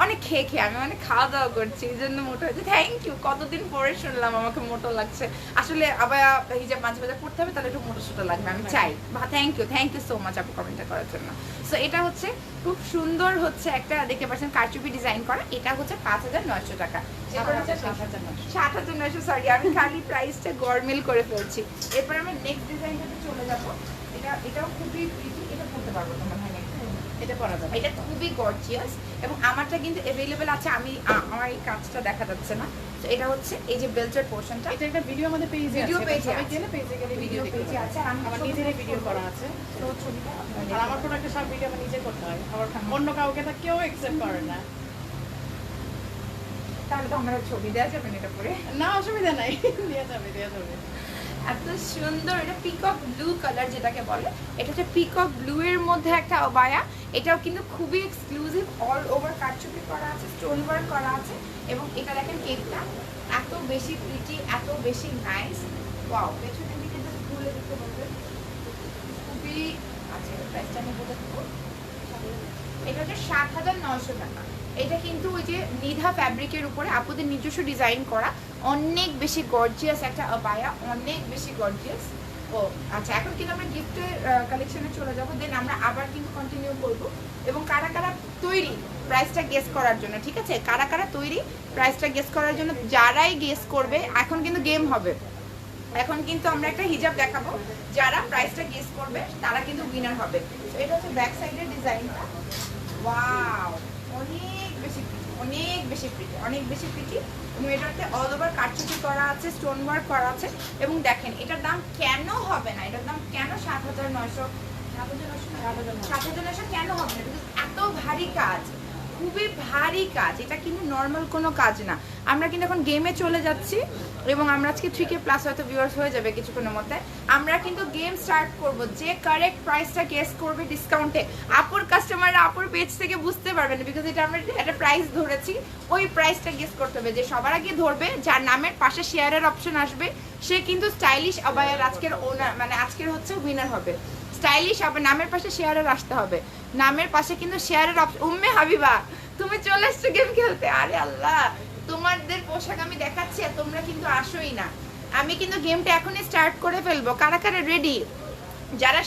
অনেক খেয়ে আমি অনেক খাওয়া দাওয়া করছি, এই জন্য মোটা হয়েছে। থ্যাংক ইউ, কতদিন পরে শুনলাম আমাকে মোটো লাগছে। আসলে আবার হিজাব মাঝে মাঝে পড়তে হবে, তাহলে একটু মোটো সোটো লাগবে, আমি চাই। থ্যাংক ইউ সো মাচ আপু কমেন্টটা করার জন্য। সো এটা হচ্ছে খুব সুন্দর, হচ্ছে একটা দেখতে পাচ্ছেন কারচুপি ডিজাইন করা। এটা হচ্ছে 5,900 টাকা। 7,900, সরি আমি খালি প্রাইসটা গরমিল করে ফেলছি। এরপর আমরা নেক্সট ডিজাইনটাতে চলে যাবো। এটাও খুবই প্রিটি, এটা পড়তে পারবো না মনে হয়। এটা পরা যাবে, এটা খুবই গর্জিয়াস, এবং আমারটা কিন্তু अवेलेबल আছে। আমার এই কাজটা দেখা যাচ্ছে না। তো এটা হচ্ছে এই যে বেল্টের পোরশনটা। এটা একটা ভিডিও আমাদের পেজে আছে, ভিডিও পেজে সবাই গেলে পেজে গেলে ভিডিও পেজে আছে। আর আমার নিজেরই ভিডিও করা আছে। তো ছবিটা আর আমার প্রোডাক্টের সব ভিডিও আমার নিজে করতে হয়, আবার অন্য কাউকে তা কেউ অ্যাকসেপ্ট করে না। তাহলে তো আমরা ছবি দেওয়া যাবে না এটা পরে? না, অসুবিধা নাই, দেওয়া যাবে, দেওয়া যাবে। এত সুন্দর। এটা পিকক ব্লু কালার যেটাকে বলে, এটা হচ্ছে পিকক ব্লু এর মধ্যে একটা আবায়া। এটাও কিন্তু খুবই এক্সক্লুসিভ, অল ওভার কারচুপি করা আছে, স্টোন ওয়ার্ক করা আছে, এবং এটা দেখেন কেকটা এত বেশি প্রিটি, এত বেশি নাইস। ওয়াও, পেছনের দিকে যদি খুলে দেখতে পারবেন, খুবই আচ্ছা। প্রাইসটা আমি বলে দেবো, এটা হচ্ছে 7,900 টাকা। এটা কিন্তু ওই যে নিধা ফ্যাব্রিকের উপরে আপুদের নিজস্ব ডিজাইন করা, অনেক বেশি গর্জিয়াস একটা আবায়া, অনেক বেশি গর্জিয়াস। ও আচ্ছা, এখন কিন্তু আমরা গিফটের কালেকশনে চলে যাবো, দেন আমরা আবার কিন্তু কন্টিনিউ করব। এবং কারা কারা তৈরি প্রাইসটা গেস করার জন্য, ঠিক আছে? কারা কারা তৈরি প্রাইসটা গেস করার জন্য? যারাই গেস করবে, এখন কিন্তু গেম হবে। এখন কিন্তু আমরা একটা হিজাব দেখাবো, যারা প্রাইসটা গেস করবে তারা কিন্তু উইনার হবে। তো এটা হচ্ছে ব্যাক সাইডের ডিজাইনটা। ওয়াও, অনেক বেশি প্রিটি, অনেক বেশি প্রিটি, অনেক বেশি প্রিটি। এবং এটাতে অল ওভার কারচুপি করা আছে, স্টোন ওয়ার্ক করা আছে। এবং দেখেন এটার দাম কেন হবে না, এটার দাম কেন 7,900? 7,900 কেন হবে না? বিকজ এত ভারী কাজ, খুবই ভারী কাজ। এটা কিন্তু নর্মাল কোনো কাজ না। আমরা কিন্তু এখন গেমে চলে যাচ্ছি, এবং আমরা আজকে 3K প্লাস হয়তো ভিউয়ার্স হয়ে যাবে কিছুক্ষণের মধ্যে। আমরা কিন্তু গেম স্টার্ট করব। যে কারেক্ট প্রাইসটা গেস করবে ডিসকাউন্টে, আপুর কাস্টমাররা আপুর পেজ থেকে বুঝতে পারবেন, বিকজ এটা আমরা একটা প্রাইস ধরেছি, ওই প্রাইসটা গেস করতে হবে। যে সবার আগে ধরবে, যার নামের পাশে শেয়ারের অপশন আসবে, সে কিন্তু স্টাইলিশ আবায়ার আজকের ওনার, মানে আজকের হচ্ছে উইনার হবে। স্টাইলিশ আবার নামের পাশে শেয়ারের আসতে হবে, নামের পাশে কিন্তু শেয়ারের অপশন। উম্মে হাবিবা, তুমি চলে এসছো গেম খেলতে? আরে আল্লাহ, তোমাদের পোশাক আমি দেখাচ্ছি আর তোমরা কিন্তু আসোই না। আমি কিন্তু গেমটা এখনই স্টার্ট করে ফেলবো। কারা কারা রেডি? যারা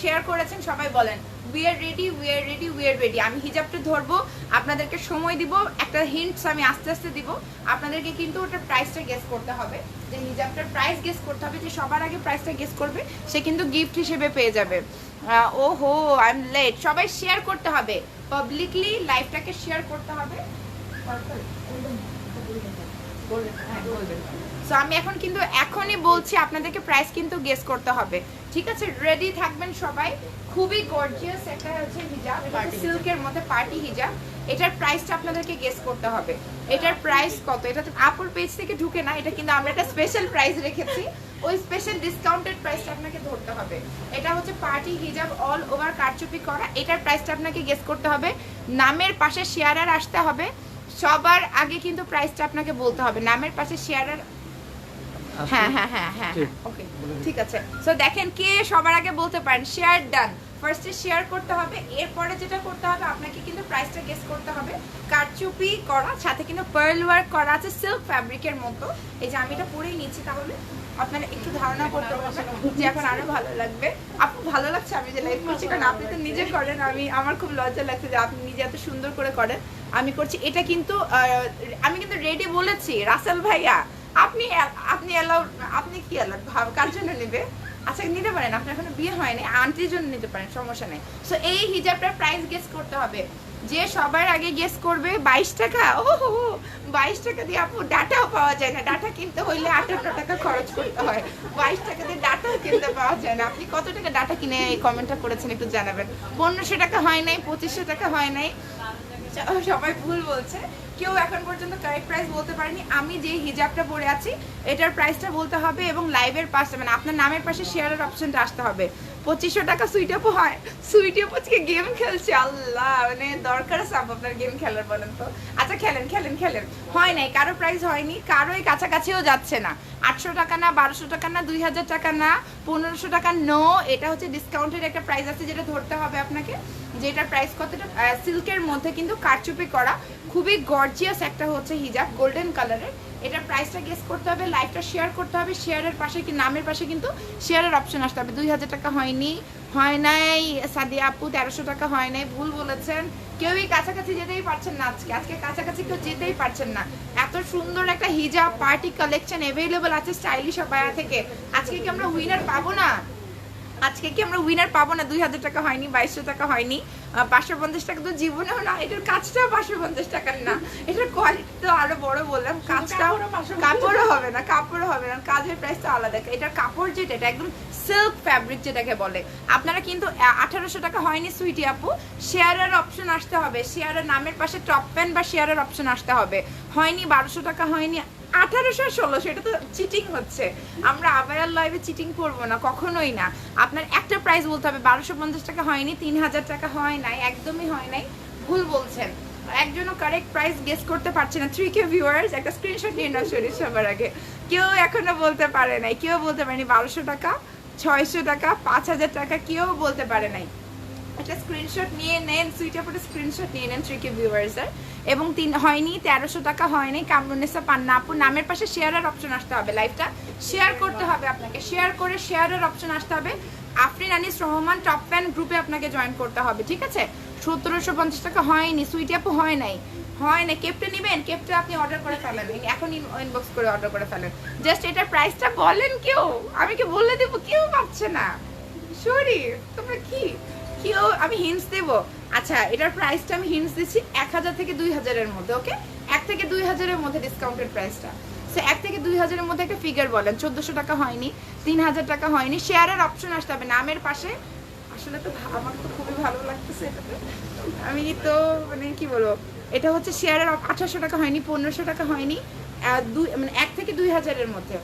শেয়ার করেছেন সবাই বলেন we are ready, we are ready, we are ready. আমি হিজাবটা ধরবো, আপনাদেরকে সময় দিব, একটা হিন্টস আমি আস্তে আস্তে দিব। আপনাদেরকে কিন্তু ওটার প্রাইসটা গেস করতে হবে, যে হিজাবটার প্রাইস গেস করতে হবে। যে সবার আগে প্রাইসটা গেস করবে সে কিন্তু গিফট হিসেবে পেয়ে যাবে। ওহো, আই এম লেট। সবাই শেয়ার করতে হবে, পাবলিকলি লাইভটাকে শেয়ার করতে হবে। সো আমি এখন কিন্তু এখনই বলছি, আপনাদেরকে প্রাইস কিন্তু গেস করতে হবে, ঠিক আছে? রেডি থাকবেন সবাই। খুবই গর্জিয়াস একটা হচ্ছে হিজাব, এটা সিল্কের মধ্যে পার্টি হিজাব। এটার প্রাইসটা আপনাদেরকে গেস করতে হবে। এটার প্রাইস কত? এটা তো আপুর পেজ থেকে ঢুকে না, এটা কিন্তু আমরা একটা স্পেশাল প্রাইস রেখেছি, ওই স্পেশাল ডিসকাউন্টেড প্রাইসটা আপনাকে ধরতে হবে। এটা হচ্ছে পার্টি হিজাব, অল ওভার কারচুপি করা। এটার প্রাইসটা আপনাকে গেস করতে হবে, নামের পাশে শেয়ারার আসতে হবে। সবার আগে কিন্তু প্রাইসটা আপনাকে বলতে হবে, নামের পাশে শেয়ারার। হ্যাঁ, ওকে, ঠিক আছে। সো দেখেন কে সবার আগে বলতে পারেন। শেয়ার ডান, ফার্স্টে শেয়ার করতে হবে, এরপরে যেটা করতে হবে আপনাকে কিন্তু প্রাইসটা গেস করতে হবে। কারচুপি করা, সাথে কিন্তু পার্ল ওয়ার্ক করা আছে সিল্ক ফ্যাব্রিকের মতো। এই যে আমি এটা পরেই নিচ্ছি, তাহলে আপনারা একটু ধারণা করতে পারবেন যে এখন আরো ভালো লাগবে। আপু ভালো লাগছে আমি যে লাইভ করছি, কারণ আপনি তো নিজে করেন, আমার খুব লজ্জা লাগছে যে আপনি নিজে এত সুন্দর করে করেন। আমি করছি এটা কিন্তু আমি কিন্তু রেডি বলেছি রাসেল ভাইয়া, আপনি অ্যালাউড, আপনি কি অ্যালাউড কার জন্য নেবে? আচ্ছা নিতে পারেন, আপনার এখনো বিয়ে হয়নি, আন্টির জন্য নিতে পারেন, সমস্যা নেই। সো এই হিজাবটার প্রাইস গেস করতে হবে। যে সবার আগে গেস করবে 22 টাকা। ও 22 টাকা দিয়ে আপু ডাটাও পাওয়া যায় না, ডাটা কিনতে হইলে 58 টাকা খরচ করতে হয়, 22 টাকা দিয়ে ডাটাও কিনতে পাওয়া যায় না। আপনি কত টাকা ডাটা কিনে এই কমেন্টটা করেছেন একটু জানাবেন। 1500 টাকা হয় নাই, 2500 টাকা হয় নাই, সবাই ভুল বলছে, কেউ এখন পর্যন্ত কারেক্ট প্রাইস বলতে পারেনি। আমি যে হিজাবটা পরে আছি এটার প্রাইসটা বলতে হবে এবং লাইভের পাশে মানে আপনার নামের পাশে শেয়ারের অপশনটা আসতে হবে। 2500 টাকা সুইট আপু হয়, সুইট আপু আজকে গেম খেলছে, আল্লাহ মানে দরকার আছে আপনার গেম খেলার, বলেন তো? আচ্ছা খেলেন খেলেন খেলেন। হয় নাই, কারো প্রাইস হয়নি, কারোই কাছাকাছিও যাচ্ছে না। 800 টাকা না, 1200 টাকা না, 2000 টাকা না, 1500 টাকা, নো, এটা হচ্ছে ডিসকাউন্টের একটা প্রাইস আছে যেটা ধরতে হবে আপনাকে, যেটার প্রাইস কতটা। সিল্কের মধ্যে কিন্তু কারচুপি করা খুবই গর্জিয়াস একটা হচ্ছে হিজাব, গোল্ডেন কালারের। এটার প্রাইসটা গেস করতে হবে, লাইভটা শেয়ার করতে হবে, শেয়ারের পাশে কি নামের পাশে কিন্তু শেয়ারের অপশন আসতে হবে। 2000 টাকা হয়নি, হয় নাই সাদিয়া আপু, 1300 টাকা হয় নাই, ভুল বলেছেন। কেউই কাছাকাছি যেতেই পারছেন না, আজকে কাছাকাছি কেউ যেতেই পারছেন না। এত সুন্দর একটা হিজাব পার্টি কালেকশন অ্যাভেলেবল আছে স্টাইলিশ অবায়া থেকে। আজকে কি আমরা উইনার পাবো না? আজকে কি আমরা উইনার পাবো না? 2000 টাকা হয়নি, 2200 টাকা হয়নি, 550 টাকা তো জীবনেও না। এটার কাজটাও 550 টাকার না, এটার কোয়ালিটি তো আরো বড় বললাম, কাজটাও কাপড়ও হবে না, কাপড়ও হবে না, কাজের প্রাইস তো আলাদা। এটার কাপড় যেটা, এটা একদম সিল্ক ফ্যাব্রিক যেটাকে বলে। আপনারা কিন্তু 1800 টাকা হয়নি সুইটি আপু, শেয়ারের অপশন আসতে হবে, শেয়ারের নামের পাশে টপ প্যান্ট বা শেয়ারের অপশন আসতে হবে। হয়নি 1200 টাকা, হয়নি 1800 1600, এটা তো চিটিং হচ্ছে। আমরা আবার লাইভে চিটিং করবো না, কখনোই না। আপনার একটা প্রাইস বলতে হবে। 1250 টাকা হয়নি, 3000 টাকা হয় নাই, একদমই হয় নাই, ভুল বলছেন। একজনও কারেক্ট প্রাইস গেস করতে পারছে না। 3K ভিউয়ার্স, একটা স্ক্রিনশট নিয়ে নাও শরীর সবার আগে। কেউ এখনো বলতে পারে নাই, কেউ বলতে পারেনি 1200 টাকা, 600 টাকা, 5000 টাকা, কেউ বলতে পারে নাই। একটা স্ক্রিনশট নিয়ে নেন, সুইটার পরে স্ক্রিনশট নিয়ে নেন 3K ভিউয়ার্সের। এবং হয়নি 1300 টাকা হয়নি, কামরুন্নেসা পান্না আপু, নামের পাশে শেয়ারের অপশন আসতে হবে, লাইভটা শেয়ার করতে হবে আপনাকে, শেয়ার করে শেয়ারের অপশন আসতে হবে। আফরিন আনিস রহমান টপ ফ্যান গ্রুপে আপনাকে জয়েন করতে হবে, ঠিক আছে? 1750 টাকা হয়নি, সুইটি আপু হয় নাই, হয় না। কেপটা নেবেন, কেপটা আপনি অর্ডার করে ফেলেন, এখন ইনবক্স করে অর্ডার করে ফেলেন। জাস্ট এটার প্রাইসটা বলেন, কেউ আমি কি বলে দেবো, কেউ পাচ্ছে না। সরি, তোমরা কি কেউ, আমি হিন্টস দেবো। আচ্ছা এটার প্রাইসটা আমি হিন্টস দিচ্ছি, 1000 থেকে 2000 এর মধ্যে। ওকে, 1 থেকে 2000 এর মধ্যে ডিসকাউন্টেড প্রাইসটা। সো 1 থেকে 2000 এর মধ্যে একটা ফিগার বলেন। 1400 টাকা হয়নি, 3000 টাকা হয়নি, শেয়ারের অপশন আসতে হবে নামের পাশে। আসলে তো আমার তো খুবই ভালো লাগতেছে এটাতে, আমি তো মানে কি বলবো, এটা হচ্ছে শেয়ারের 1800 টাকা হয়নি, 1500 টাকা হয়নি, মানে 1 থেকে 2000 এর মধ্যে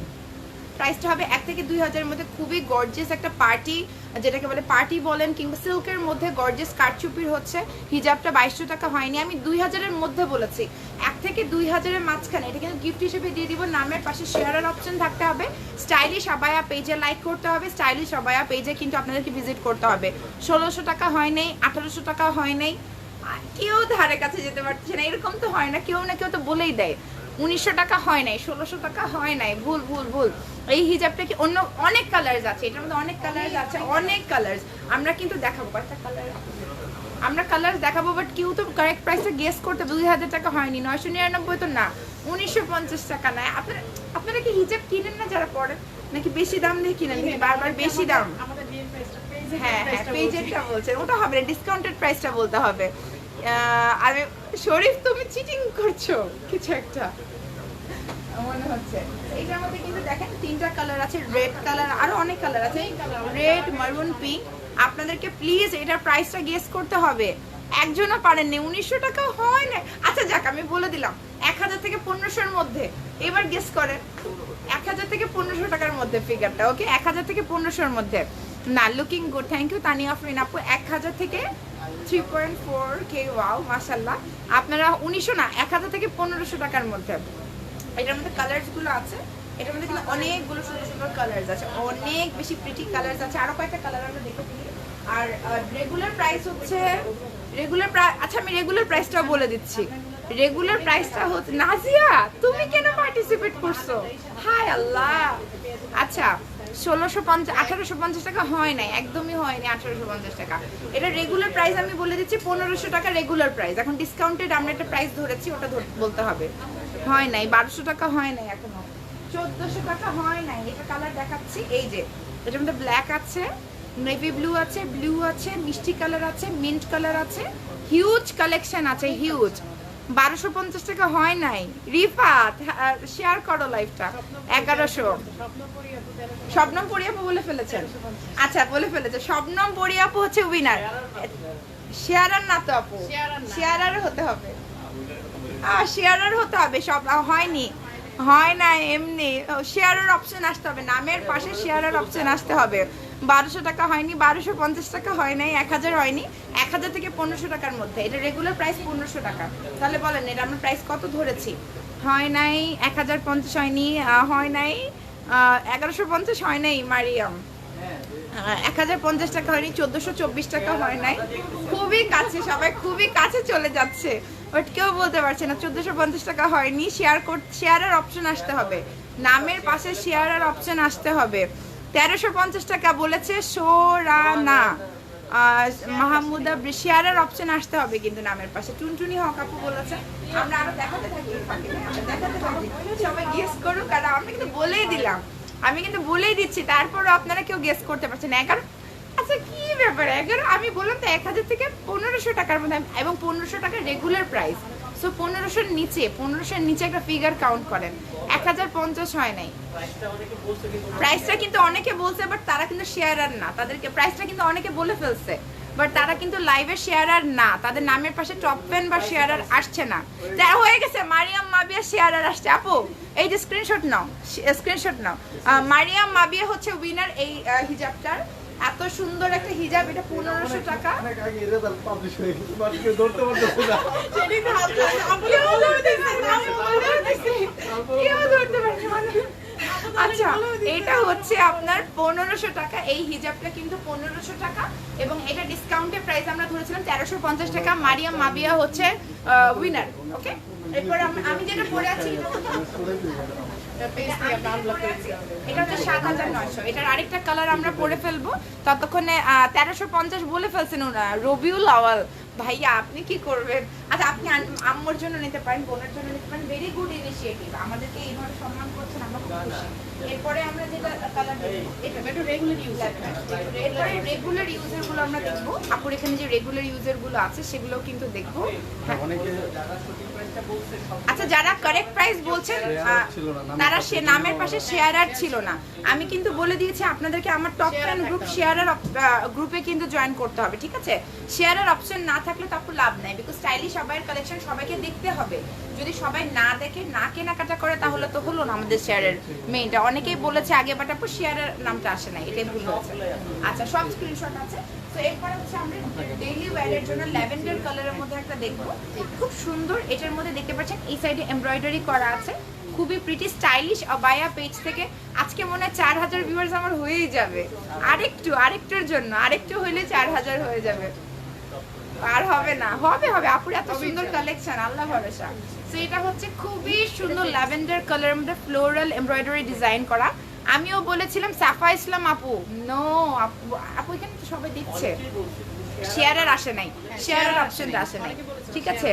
প্রাইসটা হবে। 1 থেকে 2000 এর মধ্যে খুবই গর্জিয়াস একটা পার্টি, যেটাকে বলে পার্টি বলেন কিংবা সিল্কের মধ্যে গর্জিয়াস কারচুপির হচ্ছে হিজাবটা 2200 টাকা হয়নি, আমি 2000 এর মধ্যে বলেছি। 1 থেকে 2000 এর মাঝখানে এটা কিন্তু গিফট হিসেবে দিয়ে দিব। নামের পাশে শেয়ারের অপশন থাকতে হবে। স্টাইলিশ আবায়া পেজে লাইক করতে হবে, স্টাইলিশ আবায়া পেজে কিন্তু আপনাদেরকে ভিজিট করতে হবে। 1600 টাকা হয় নাই, 1800 টাকা হয় নাই, কেউ ধারে কাছে যেতে পারছে না, এরকম তো হয় না, কেউ না কেউ তো বলেই দেয়। 1900 টাকা হয় নাই, 1600 টাকা হয় নাই, ভুল ভুল ভুল। এই হিজাবটা কি অন্য অনেক কালার্স আছে, এটার মধ্যে অনেক কালার্স আছে, অনেক কালার্স আমরা কিন্তু দেখাবো, কয়েকটা কালার আমরা কালার্স দেখাবো, বাট কেউ তো কারেক্ট প্রাইসটা গেস করতে। 2000 টাকা হয়নি, 999 তো না, 1950 টাকা না। আপনারা কি হিজাব কিনেন না যারা পড়েন, নাকি বেশি দাম দিয়ে কিনেন, নাকি বারবার বেশি দাম? হ্যাঁ হ্যাঁ, পেজেরটা বলছেন, ওটা হবে না, ডিসকাউন্টেড প্রাইসটা বলতে হবে। আমি শরীফ, তুমি চিটিং করছো কিছু একটা মনে হচ্ছে। এইটার মধ্যে কিন্তু দেখেন 3টা কালার আছে, রেড কালার, আরো অনেক কালার আছে, রেড, মারুন, পিঙ্ক। আপনাদেরকে প্লিজ এটার প্রাইসটা গেস করতে হবে। একজনও পারেননি, 1900 টাকা হয় না। আচ্ছা যাক, আমি বলে দিলাম 1000 থেকে 1500 এর মধ্যে। এবার গেস করেন 1000 থেকে 1500 টাকার মধ্যে ফিগারটা। ওকে, 1000 থেকে 1500 এর মধ্যে। না, looking good, thank you Tania Afrin আপু। 1000 থেকে 3.4K, ওয়াও মাশাআল্লাহ। আপনারা 1900 না, 1000 থেকে 1500 টাকার মধ্যে। এটার মধ্যে কালার্স গুলো আছে, এটার মধ্যে কিন্তু অনেকগুলো সুন্দর সুন্দর কালার্স আছে, অনেক বেশি প্রিটি কালার্স আছে। আরো কয়েকটা কালার আমরা দেখে দিই, আর রেগুলার প্রাইস হচ্ছে আচ্ছা আমি রেগুলার প্রাইসটাও বলে দিচ্ছি। রেগুলার প্রাইসটা হচ্ছে নাজিয়া তুমি কেন পার্টিসিপেট করছো? হায় আল্লাহ। আচ্ছা 1850 টাকা হয় নাই, একদমই হয়নি 1850 টাকা। এটা রেগুলার প্রাইস আমি বলে দিচ্ছি 1500 টাকা রেগুলার প্রাইস। এখন ডিসকাউন্টেড আমরা একটা প্রাইস ধরেছি, ওটা বলতে হবে। হয় নাই 1200 টাকা, হয় নাই এখনো 1400 টাকা, হয় নাই। এটা কালার দেখাচ্ছি, এই যে এটার মধ্যে ব্ল্যাক আছে, নেভি ব্লু আছে, ব্লু আছে, মিষ্টি কালার আছে, মিন্ট কালার আছে, হিউজ কালেকশন আছে, হিউজ। 1250 টাকা হয় নাই। রিফাত শেয়ার করো লাইভটা। 1100 শবনম পরিয়াপু বলে ফেলেছেন। আচ্ছা বলে ফেলেছে শবনম পরিয়াপু হচ্ছে উইনার। শেয়ারার না তো আপু, শেয়ারার হতে হবে, শেয়ারার হতে হবে। সব হয়নি, হয় না, এমনি শেয়ারের অপশন আসতে হবে, নামের পাশে শেয়ারের অপশন আসতে হবে। 1200 টাকা হয়নি, 1250 টাকা হয় নাই, 1000 হয়নি, 1000 থেকে 1500 টাকার মধ্যে। এটা রেগুলার প্রাইস 1500 টাকা। তাহলে বলেন এটা আমরা প্রাইস কত ধরেছি? হয় নাই 1050, হয়নি, হয় নাই 1150, হয় নাই মারিয়াম 1050 টাকা হয়নি, 1424 টাকা হয় নাই। খুবই কাছে, সবাই খুবই কাছে চলে যাচ্ছে, বাট কেউ বলতে পারছে না। 1450 টাকা হয়নি। শেয়ারের অপশন আসতে হবে, নামের পাশে শেয়ারের অপশন আসতে হবে। 1350 টাকা বলেছে সোরানা মাহমুদা, শেয়ারের অপশন আসতে হবে কিন্তু নামের পাশে। টুনটুনি হক আপু বলেছে। আমরা আরো দেখাতে থাকি, সবাই গেস করুক, কারণ আমি কিন্তু বলেই দিলাম, আমি কিন্তু বলেই দিচ্ছি, তারপরও আপনারা কেউ গেস করতে পারছেন না। 11, আচ্ছা কি ব্যাপার 11? আমি বললাম তো 1000 থেকে 1500 টাকার মধ্যে, এবং 1500 টাকা রেগুলার প্রাইস। সো 1500-র নিচে একটা ফিগার কাউন্ট করেন। 1050 হয় নাই। প্রাইসটা কিন্তু অনেকে বলছে, বাট তারা কিন্তু শেয়ারার না। তাদেরকে প্রাইসটা কিন্তু অনেকে বলে ফেলছে, বাট তারা কিন্তু লাইভে শেয়ারার না, তাদের নামের পাশে টপ পেন বা শেয়ারার আসছে না। যারা হয়ে গেছে মারিয়াম মাবিয়া শেয়ারার আসছে। আপু এই যে স্ক্রিনশট নাও, স্ক্রিনশট নাও। মারিয়াম মাবিয়া হচ্ছে উইনার এই হিজাবটার। এত সুন্দর একটা হিজাব, এটা 1500 টাকা। আচ্ছা এটা হচ্ছে আপনার 1500 টাকা। এই হিজাবটা কিন্তু 1500 টাকা, এবং এটা ডিসকাউন্টের প্রাইস আমরা ধরেছিলাম 1350 টাকা। মারিয়াম মাবিয়া হচ্ছে উইনার। ওকে, এরপর আমি যেটা পরে আছি এটা হচ্ছে 7900। এটার আরেকটা কালার আমরা পরে ফেলবো, ততক্ষণে 1350 বলে ফেলছেন ওরা। রবিউল আওয়াল ভাইয়া আপনি কি করবেন? আচ্ছা আপনি আম্মুর জন্য নিতে পারেন, বোনের জন্য নিতে পারেন। ভেরি গুড ইনিশিয়েটিভ, আমাদেরকে এইভাবে সম্মান করছেন, আমরা খুব খুশি। এরপরে আমরা যেটা কালার এটা রেগুলার ইউজ, এরপরে রেগুলার ইউজের গুলো আমরা দেখবো। আপুর এখানে যে রেগুলার ইউজের গুলো আছে সেগুলো কিন্তু দেখবো। আচ্ছা যারা কারেক্ট প্রাইস বলছেন তারা সে নামের পাশে শেয়ারার ছিল না। আমি কিন্তু বলে দিয়েছি আপনাদেরকে, আমার টপ 10 গ্রুপ শেয়ারার গ্রুপে কিন্তু জয়েন করতে হবে, ঠিক আছে? শেয়ারার অপশন না থাকলে তারপর লাভ নাই, বিকজ স্টাইলিশ সবাই কালেকশন সবাইকে দেখতে হবে। যদি সবাই না দেখে না কেনাকাটা করে তাহলে তো হলো না আমাদের শেয়ারের মেইনটা। অনেকেই বলেছে আগে, বাট আপু শেয়ারের নামটা আসে না, এটাই ভুল হয়েছে। আচ্ছা সব স্ক্রিনশট আছে। তো এরপরে হচ্ছে আমরা ডেইলি ওয়্যারের জন্য ল্যাভেন্ডার কালারের মধ্যে একটা দেখবো, খুব সুন্দর। এটার মধ্যে দেখতে পাচ্ছেন এই সাইডে এমব্রয়ডারি করা আছে, খুবই প্রিটি স্টাইলিশ। আবায়া পেজ থেকে আজকে মনে হয় 4000 ভিউয়ার্স আমার হয়েই যাবে। আরেকটুর জন্য আরেকটু হইলে 4000 হয়ে যাবে। আর হবে না, হবে আপুর এত সুন্দর কালেকশন, আল্লাহ ভরসা। সো এটা হচ্ছে খুবই সুন্দর ল্যাভেন্ডার কালারের মধ্যে ফ্লোরাল এমব্রয়ডারি ডিজাইন করা। আমিও বলেছিলাম সাফা ইসলাম আপু, নো আপু এখানে তো সবাই দিচ্ছে, শেয়ারের আসে নাই, শেয়ারের অপশনটা আসে নাই, ঠিক আছে?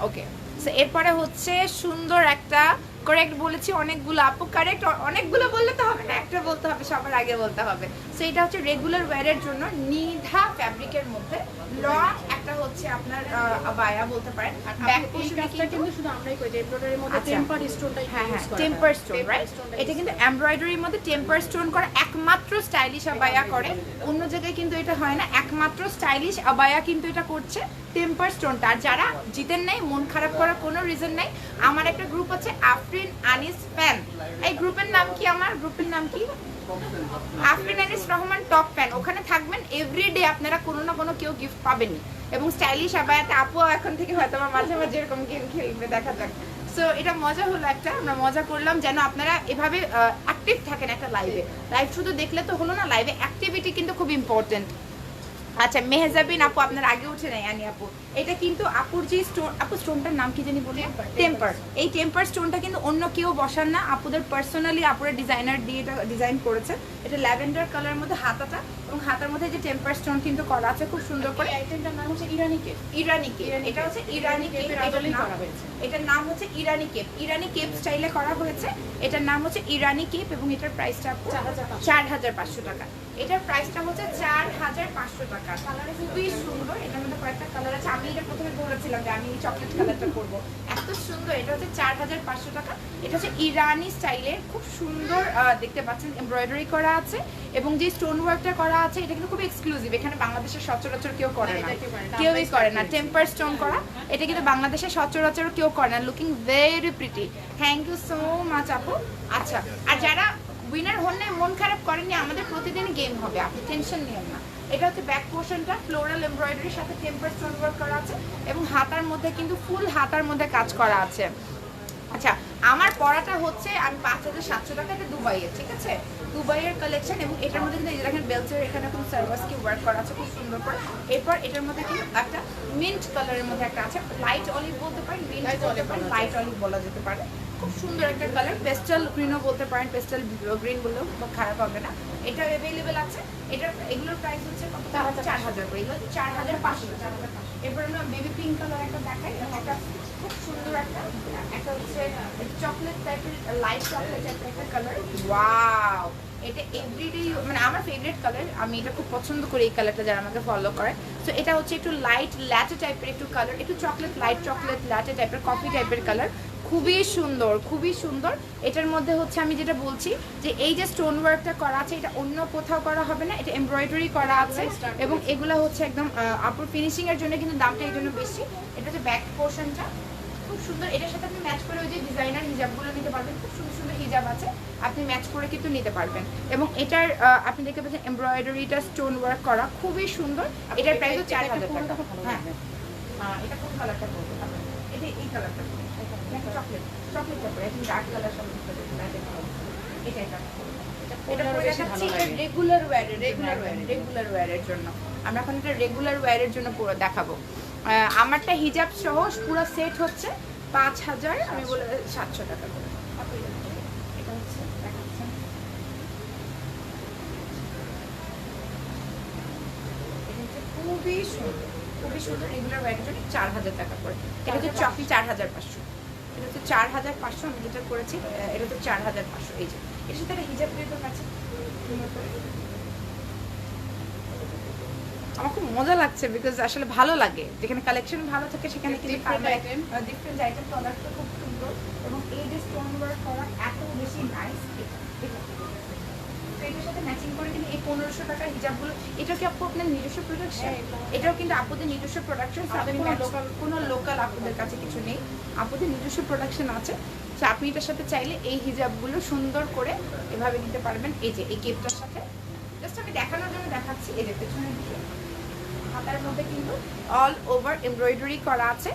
ওকে, সো এরপরে হচ্ছে সুন্দর একটা, কারেক্ট বলেছি অনেকগুলো আপু, কারেক্ট অনেকগুলো বললে তো হবে না, একটা বলতে হবে, সবার আগে বলতে হবে। সো এটা হচ্ছে রেগুলার ওয়্যারের জন্য নিধা ফ্যাব্রিকের মধ্যে লং একটা হচ্ছে আপনার আবায়া বলতে পারেন। ব্যাক পোরশনে কিন্তু শুধু আমরাই কই যে এমব্রয়ডারির মধ্যে টেম্পার স্টোনটাই ইউজ করা, টেম্পার স্টোন, রাইট? এটা কিন্তু এমব্রয়ডারির মধ্যে টেম্পার স্টোন করা একমাত্র স্টাইলিশ আবায়া করে, অন্য জায়গায় কিন্তু এটা হয় না। একমাত্র স্টাইলিশ আবায়া কিন্তু এটা করছে টেম্পার স্টোনটা। আর যারা জিতেন নাই, মন খারাপ করার কোনো রিজন নাই। আমার একটা গ্রুপ আছে আফরিন আনিস ফ্যান, এই গ্রুপের নাম কি? আমার গ্রুপের নাম কি? Afrin Anis Rahman top fan. ওখানে থাকবেন, এভরিডে আপনারা কোনো না কোনো কেউ গিফট পাবেনই। এবং স্টাইলিশ আবায়াতে আপু এখন থেকে হয়তো মাঝে মাঝে এরকম গেম খেলবে, দেখা যাক। সো এটা মজা হলো একটা, আমরা মজা করলাম যেন আপনারা এভাবে অ্যাক্টিভ থাকেন একটা লাইভে। লাইভ শুধু দেখলে তো হলো না, লাইভে অ্যাক্টিভিটি কিন্তু খুব ইম্পর্টেন্ট। আচ্ছা মেহজাবিন আপু আপনার আগে উঠে নাই আনি আপু, এটা কিন্তু আপুর যে স্টোন, আপু স্টোনটার নাম কি জানি বলি, টেম্পার। এই টেম্পার স্টোনটা কিন্তু অন্য কেউ বসান না, আপুদের পার্সোনালি আপুরা ডিজাইনার দিয়ে এটা ডিজাইন করেছে। এটা ল্যাভেন্ডার কালারের মধ্যে হাতাটা, এবং হাতার মধ্যে যে টেম্পার স্টোন কিন্তু করা আছে খুব সুন্দর করে। আইটেমটার নাম হচ্ছে ইরানি কেপ। ইরানি কেপ, এটা হচ্ছে ইরানি কেপ, এটার নাম হচ্ছে ইরানি কেপ, ইরানি কেপ স্টাইলে করা হয়েছে। এটার নাম হচ্ছে ইরানি কেপ এবং এটার প্রাইসটা 4500 টাকা। এটার প্রাইসটা হচ্ছে 4500 টাকা। খুবই সুন্দর, এটার মধ্যে কয়েকটা কালার আছে। আমি এটা প্রথমে বলেছিলাম যে আমি চকলেট কালারটা করবো, এত সুন্দর। এটা হচ্ছে 4500 টাকা। এটা হচ্ছে ইরানি স্টাইলের, খুব সুন্দর দেখতে পাচ্ছেন এমব্রয়ডারি করা আছে এবং যে স্টোন ওয়ার্কটা করা আছে এটা কিন্তু খুব এক্সক্লুসিভ। এখানে বাংলাদেশের সচরাচর কেউ করে না, কেউই করে না। টেম্পার স্টোন করা, এটা কিন্তু বাংলাদেশের সচরাচর কেউ করে না। Looking very pretty. Thank you so much আপু। আচ্ছা, আর যারা উইনার হন না, মন খারাপ করেননি, আমাদের প্রতিদিন গেম হবে, আপনি টেনশন নিয়েন না। এটা হচ্ছে ব্যাক পোর্শনটা ফ্লোরাল এমব্রয়ডারির সাথে টেম্পার স্টোন ওয়ার্ক করা আছে এবং হাতার মধ্যে কিন্তু ফুল হাতার মধ্যে কাজ করা আছে। আচ্ছা, আমার পড়াটা হচ্ছে আমি 5700 টাকা, এটা দুবাইয়ের, ঠিক আছে, দুবাইয়ের কালেকশন। এবং এটার মধ্যে কিন্তু দেখেন বেলচের এখানে কোনো সার্ভাসকে ওয়ার্ক করা আছে খুব সুন্দর করে। এরপর এটার মধ্যে কিন্তু একটা মিন্ট কালারের মধ্যে একটা আছে, লাইট অলিভ বলতে পারেন, মিন্ট বলতে পারেন, লাইট অলিভ বলা যেতে পারে। খুব সুন্দর একটা কালার, পেস্টাল গ্রিনও বলতে পারেন, পেস্টাল গ্রিন বললেও খারাপ হবে না। এটা অ্যাভেলেবেল আছে। এটার এগুলোর প্রাইস হচ্ছে কত? 4000 করে। এগুলো 4500। এরপর আমরা বেবি পিঙ্ক কালার একটা দেখাই, একটা খুব সুন্দর একটা হচ্ছে চকলেট টাইপের, লাইট চকলেট টাইপের একটা কালার। ওয়াও, এটা এভরিডে মানে আমার ফেভারিট কালার, আমি এটা খুব পছন্দ করি এই কালারটা, যারা আমাকে ফলো করে। সো এটা হচ্ছে একটু লাইট ল্যাটে টাইপের একটু কালার, একটু চকলেট, লাইট চকলেট ল্যাটে টাইপের, কফি টাইপের কালার। খুবই সুন্দর, খুবই সুন্দর। এটার মধ্যে হচ্ছে আমি যেটা বলছি যে এই যে স্টোন ওয়ার্কটা করা আছে এটা অন্য কোথাও করা হবে না, এটা এমব্রয়ডারি করা আছে এবং এগুলো হচ্ছে একদম আপুর ফিনিশিং এর জন্য কিন্তু দামটা এই জন্য বেশি। এটা হচ্ছে ব্যাক পোর্শনটা খুব সুন্দর। এটার সাথে আপনি ম্যাচ করে ওই যে ডিজাইনার হিজাবগুলো নিতে পারবেন, খুব সুন্দর সুন্দর হিজাব আছে, আপনি ম্যাচ করে কিন্তু নিতে পারবেন। এবং এটার আপনি দেখতে পাচ্ছেন এমব্রয়ডারিটা স্টোন ওয়ার্ক করা খুবই সুন্দর। এটার প্রাইস 4000 টাকা। হ্যাঁ, এটা কোন কালারটা বলবো? এটা এই কালারটা চকলেট চকলেট কাপড়, এখন ডার্ক কালার সব এটা এটা পরে দেখাচ্ছি রেগুলার ওয়্যারের জন্য। আমরা এখন এটা রেগুলার ওয়্যারের জন্য পুরো দেখাবো। আমারটা হিজাব সহ পুরো সেট হচ্ছে 5000, আমি বলে 700 টাকা করে। এটা হচ্ছে দেখাচ্ছেন, এটা হচ্ছে খুবই সুন্দর, খুবই সুন্দর। রেগুলার ওয়্যারের জন্য 4000 টাকা করে। এটা হচ্ছে চকলেট 4500, এটা হচ্ছে 4500 আমি যেটা করেছি, এটা হচ্ছে 4500। এই যে এর সাথে একটা হিজাব দিয়ে তো আছে। আমার খুব মজা লাগছে বিকজ আসলে ভালো লাগে, যেখানে কালেকশন ভালো থাকে সেখানে কিন্তু ডিফারেন্ট আইটেম, কালারটা খুব সুন্দর এবং এই যে স্টোন ওয়ার্ক করা এত বেশি নাইস। এটার সাথে ম্যাচিং করে কিন্তু এই 1500 টাকার হিজাবগুলো, এটা কি আপু আপনার নিজস্ব প্রোডাকশন? এটাও কিন্তু আপুদের নিজস্ব প্রোডাকশন, কোনো লোকাল আপুদের কাছে কিছু নেই, আপুদের নিজস্ব প্রোডাকশন আছে। তো আপনি এটার সাথে চাইলে এই হিজাবগুলো সুন্দর করে এভাবে নিতে পারবেন। এই যে এই গিফটটার সাথে জাস্ট আমি দেখানোর জন্য দেখাচ্ছি। এই যে পেছনের দিকে হাতার মধ্যে কিন্তু অল ওভার এমব্রয়ডারি করা আছে,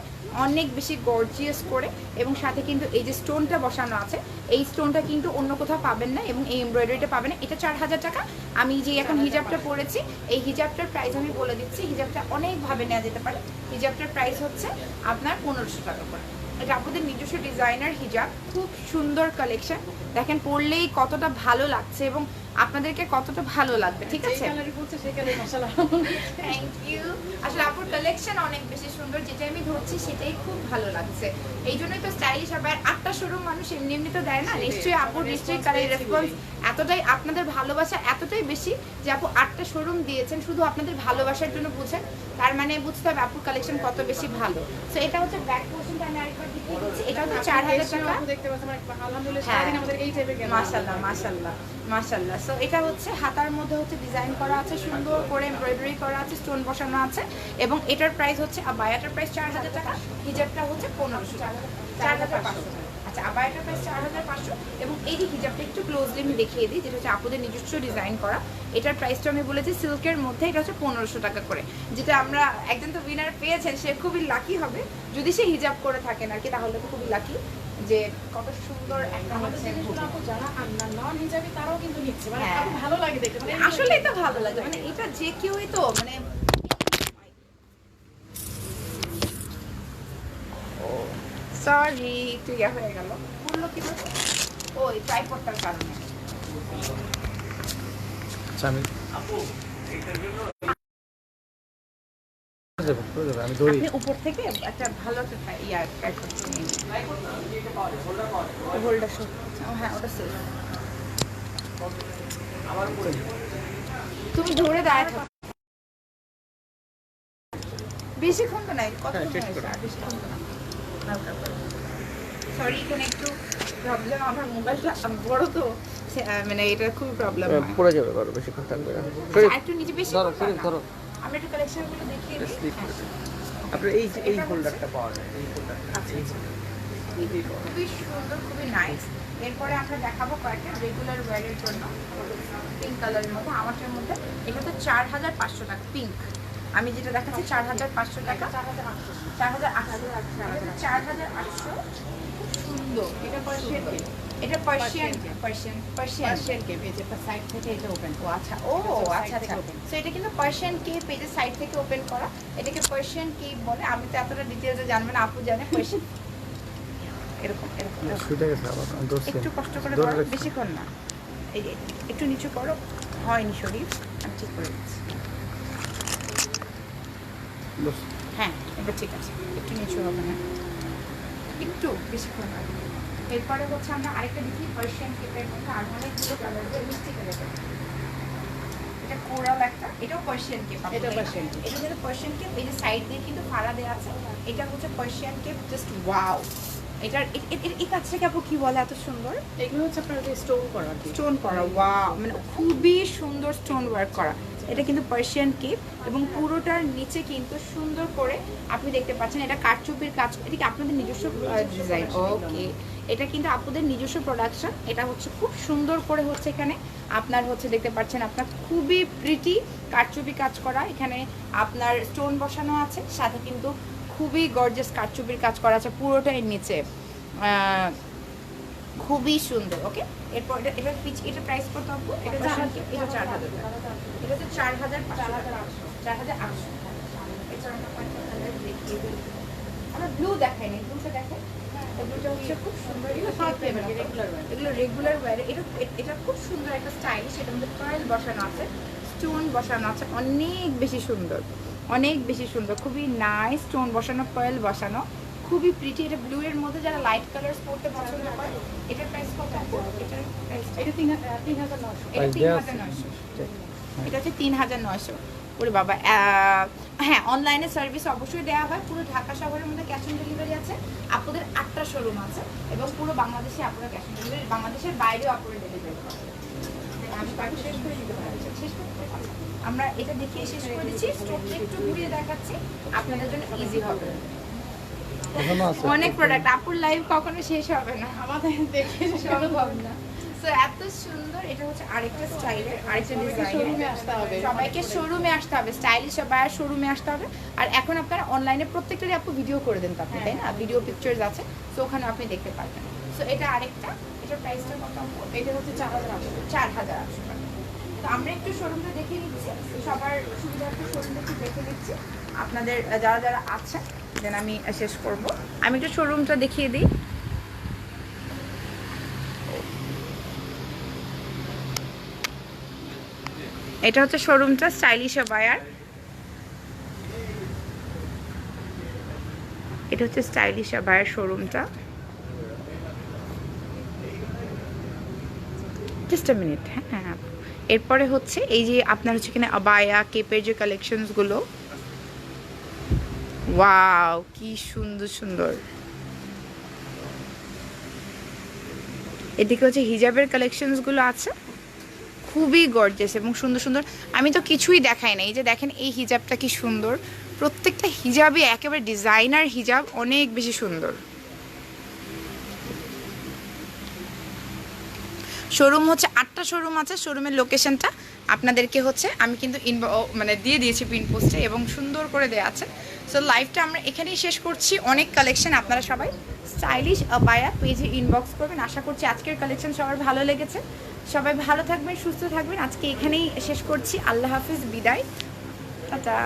অনেক বেশি গর্জিয়াস করে, এবং সাথে কিন্তু এই যে স্টোনটা বসানো আছে, এই স্টোনটা কিন্তু অন্য কোথাও পাবেন না এবং এই এমব্রয়ডারিটা পাবেন না। এটা 4000 টাকা। আমি যে এখন হিজাবটা পরেছি, এই হিজাবটার প্রাইস আমি বলে দিচ্ছি, হিজাবটা অনেকভাবে নেওয়া যেতে পারে। হিজাবটার প্রাইস হচ্ছে আপনার 1500 টাকা করে। এটা আপনাদের নিজস্ব ডিজাইনার হিজাব, খুব সুন্দর কালেকশন। দেখেন পরলেই কতটা ভালো লাগছে এবং আপনাদেরকে কতটা ভালো লাগবে, ঠিক আছে? Thank you. আসলে আপুর কালেকশন অনেক বেশি সুন্দর, যেটা আমি ধরছি সেটাই খুব ভালো লাগছে। এই জন্যই তো স্টাইলিশ আবার 8টা শোরুম মানুষ এমনি এমনি তো দেয় না। নিশ্চয়ই আপুর নিশ্চয়ই কালের রেসপন্স এতটাই, আপনাদের ভালোবাসা এতটাই বেশি যে আপু 8টা শোরুম দিয়েছেন শুধু আপনাদের ভালোবাসার জন্য। বুঝেন, তার মানে বুঝতে হবে আপুর কালেকশন কত বেশি ভালো। সো এটা হচ্ছে ব্যাক পোর্শনটা, আমি আরেকবার দেখিয়ে দিচ্ছি। এটা হচ্ছে 4000 টাকা। মাশাআল্লাহ মাশাআল্লাহ মাশাআল্লাহ। সো এটা হচ্ছে হাতার মধ্যে হচ্ছে ডিজাইন করা আছে, সুন্দর করে এমব্রয়ডারি করা আছে, স্টোন বসানো আছে এবং এটার প্রাইস হচ্ছে, আবায়াটার প্রাইস 4000 টাকা, হিজাবটা হচ্ছে 1500 টাকা, 4500। আচ্ছা, আবায়াটার প্রাইস 4500 এবং এই যে হিজাবটা একটু ক্লোজলি আমি দেখিয়ে দিই, যেটা হচ্ছে আপুদের নিজস্ব ডিজাইন করা। এটার প্রাইসটা আমি বলেছি সিল্কের মধ্যে, এটা হচ্ছে 1500 টাকা করে। যেটা আমরা একজন তো উইনার পেয়েছেন, সে খুবই লাকি হবে যদি সে হিজাব করে থাকেন আর কি, তাহলে তো খুবই লাকি। যে কত সুন্দর একটা আমাদের জিনিসগুলো আপু যারা নন হিজাবি তারাও কিন্তু নিচ্ছে, মানে ভালো লাগে দেখতে, মানে আসলে এটা ভালো লাগে, মানে এটা যে কেউই তো মানে সরি একটু ইয়া হয়ে গেল, পুরলো কি বলবো, ওই ট্রাইপডটার কারণে। আচ্ছা আমি আমি ধরি। আপনি উপর থেকে একটা ভালো একটা ইয়া ট্রাইপড নিয়ে নিন। হোল্ডার সহ। হ্যাঁ ওটা সেফ। তুমি ধরে দাঁড়ায় থাকো, বেশিক্ষণ তো নাই, কত বেশিক্ষণ তো না। সরি এখানে একটু প্রবলেম, আমার মোবাইলটা বড় তো মানে এটা খুব প্রবলেম হয়। পড়ে যাবে, বড় বেশিক্ষণ থাকবে না। আর একটু নিচে বেশি ধরো ধরো, আমরা একটু কালেকশনগুলো দেখিয়ে দিই। আপনার এই হোল্ডারটা পাওয়া যায়, এই হোল্ডারটা। আচ্ছা আচ্ছা, খুবই সুন্দর, খুবই নাইস। এরপরে আমরা দেখাবো কয়েকটা রেগুলার ওয়্যারের জন্য পিঙ্ক কালারের মধ্যে, আমারটার মধ্যে। এটা তো 4500 টাকা পিঙ্ক, আমি যেটা দেখাচ্ছি 4500 টাকা, 4800 সুন্দর। এটা পার্সিয়ান, এটা পার্সিয়ান কেপ, এই যে সাইড থেকে এটা ওপেন। ও আচ্ছা, ও আচ্ছা আচ্ছা। সো এটা কিন্তু পার্সিয়ান কেপ, এই যে সাইড থেকে ওপেন করা, এটাকে পার্সিয়ান কেপ বলে। আমি তো এতটা ডিটেইলসে জানবেন, আপু জানে। পার্সিয়ান এরকম এরকম ছুটে গেছে আবার, ধরছি। একটু কষ্ট করে ধরে করো, রাখছি। বেশিক্ষণ না। এই যে একটু নিচু করো, হয়নি শরীর, আমি ঠিক করে দিচ্ছি। বস। হ্যাঁ এটা ঠিক আছে, একটু নিচু হবে না, একটু বেশিক্ষণ না। এরপরে হচ্ছে আমরা আরেকটা দেখি পার্সিয়ান কেপের মধ্যে, আর অনেকগুলো কালার, মিষ্টি কালার। এটা কোরাল একটা, এটাও পার্সিয়ান কেপ। এটা পার্সিয়ান কেপ। এটা কিন্তু পার্সিয়ান কেপ, এই যে সাইড দিয়ে কিন্তু ফাড়া দেওয়া আছে। এটা হচ্ছে পার্সিয়ান কেপ, জাস্ট ওয়াও। এটার এই কাজটাকে আপু কি বলে এত সুন্দর? এগুলো হচ্ছে আপনার স্টোন করা আর কি। স্টোন করা, ওয়াও, মানে খুবই সুন্দর স্টোন ওয়ার্ক করা। এটা কিন্তু পার্সিয়ান কেপ এবং পুরোটার নিচে কিন্তু সুন্দর করে আপনি দেখতে পাচ্ছেন এটা কারচুপির কাজ। এটা কি আপনাদের নিজস্ব ডিজাইন? ওকে, এটা কিন্তু আপনাদের নিজস্ব প্রোডাকশন। এটা হচ্ছে খুব সুন্দর করে হচ্ছে এখানে আপনার হচ্ছে দেখতে পাচ্ছেন, আপনার খুবই প্রিটি কারচুপি কাজ করা। এখানে আপনার স্টোন বসানো আছে, সাথে কিন্তু খুবই গর্জিয়াস কারচুপির কাজ করা আছে পুরোটাই নিচে, খুবই সুন্দর। ওকে, এরপর এটা এটা প্রাইস কত আপু? এটা 4000 এটা 4000 টাকা, এটা হচ্ছে 4800। এছাড়া আমরা কয়েকটা কালার দেখিয়ে দিই। আমরা ব্লু দেখাইনি, ব্লুটা দেখাই। ব্লুটা হচ্ছে খুব সুন্দর, এগুলো রেগুলার ওয়্যার। এটা খুব সুন্দর একটা স্টাইলিশ, এটার মধ্যে পার্ল বসানো আছে, স্টোন বসানো আছে, অনেক বেশি সুন্দর, অনেক বেশি সুন্দর, খুবই নাইস। স্টোন বসানো, পার্ল বসানো, খুবই প্রিটি। এটা ব্লু এর মধ্যে যারা লাইট কালারস পড়তে পছন্দ করে, এটার প্রাইস কত? এটার প্রাইস এটা 3900। এটা 3900, এটা হচ্ছে 3900। ওরে বাবা। হ্যাঁ, অনলাইনে সার্ভিস অবশ্যই দেওয়া হয়। পুরো ঢাকা শহরের মধ্যে ক্যাশ অন ডেলিভারি আছে। আপনাদের 8টা শোরুম আছে এবং পুরো বাংলাদেশে আপনারা ক্যাশ অন ডেলিভারি, বাংলাদেশের বাইরেও আপনারা ডেলিভারি করেন। আমি কয়েকটা শেষ করে দিতে পারি, শেষ করতে পারি। আমরা এটা দেখিয়ে শেষ করে দিচ্ছি, স্টোরটা একটু ঘুরিয়ে দেখাচ্ছি, আপনাদের জন্য ইজি হবে। এখনো আছে অনেক প্রোডাক্ট, আপুর লাইভ কখনো শেষ হবে না, আমাদের দেখে সম্ভব না। সো এত সুন্দর। এটা হচ্ছে আরেকটা স্টাইলের, আরেকটা শোরুমে ডিজাইনের। আসতে হবে। সবাইকে শোরুমে আসতে হবে, স্টাইলিশ সবাই শোরুমে আসতে হবে। আর এখন আপনারা অনলাইনে প্রত্যেকটারই আপু ভিডিও করে দেন তো আপনি, তাই না? ভিডিও পিকচার্স আছে, সো ওখানে আপনি দেখতে পারবেন। সো এটা আরেকটা, এটার প্রাইসটা কত? এটা হচ্ছে 4800। 4800 টাকা। তো আমরা একটু শোরুমটা দেখে নিচ্ছি, সবার সুবিধার্থে শোরুমটা একটু দেখে নিচ্ছি আপনাদের যারা যারা আছে, দেন আমি শেষ করব। আমি একটু শোরুমটা দেখিয়ে দিই। এটা হচ্ছে শোরুমটা, স্টাইলিশ বায়ার। এটা হচ্ছে স্টাইলিশ বায়ার শোরুমটা। Just a minute. হ্যাঁ, এরপরে হচ্ছে এই যে আপনার হচ্ছে কিনা আবায়া কেপের যে কালেকশনসগুলো, ওয়াও কি সুন্দর সুন্দর। এদিকে হচ্ছে হিজাবের কালেকশনসগুলো আছে, খুবই গর্জিয়াস এবং সুন্দর সুন্দর। আমি তো কিছুই দেখাই না, এই যে দেখেন এই হিজাবটা কি সুন্দর, প্রত্যেকটা হিজাবই একেবারে ডিজাইনার হিজাব, অনেক বেশি সুন্দর। শোরুম হচ্ছে 8টা শোরুম আছে। শোরুমের লোকেশনটা আপনাদেরকে হচ্ছে আমি কিন্তু মানে দিয়ে দিয়েছি পিন পোস্টে এবং সুন্দর করে দেওয়া আছে। সো লাইভটা আমরা এখানেই শেষ করছি। অনেক কালেকশন, আপনারা সবাই স্টাইলিশ আবায়া পেজে ইনবক্স করবেন। আশা করছি আজকের কালেকশন সবার ভালো লেগেছে। সবাই ভালো থাকবেন, সুস্থ থাকবেন। আজকে এখানেই শেষ করছি। আল্লাহ হাফিজ, বিদায়, টাটা।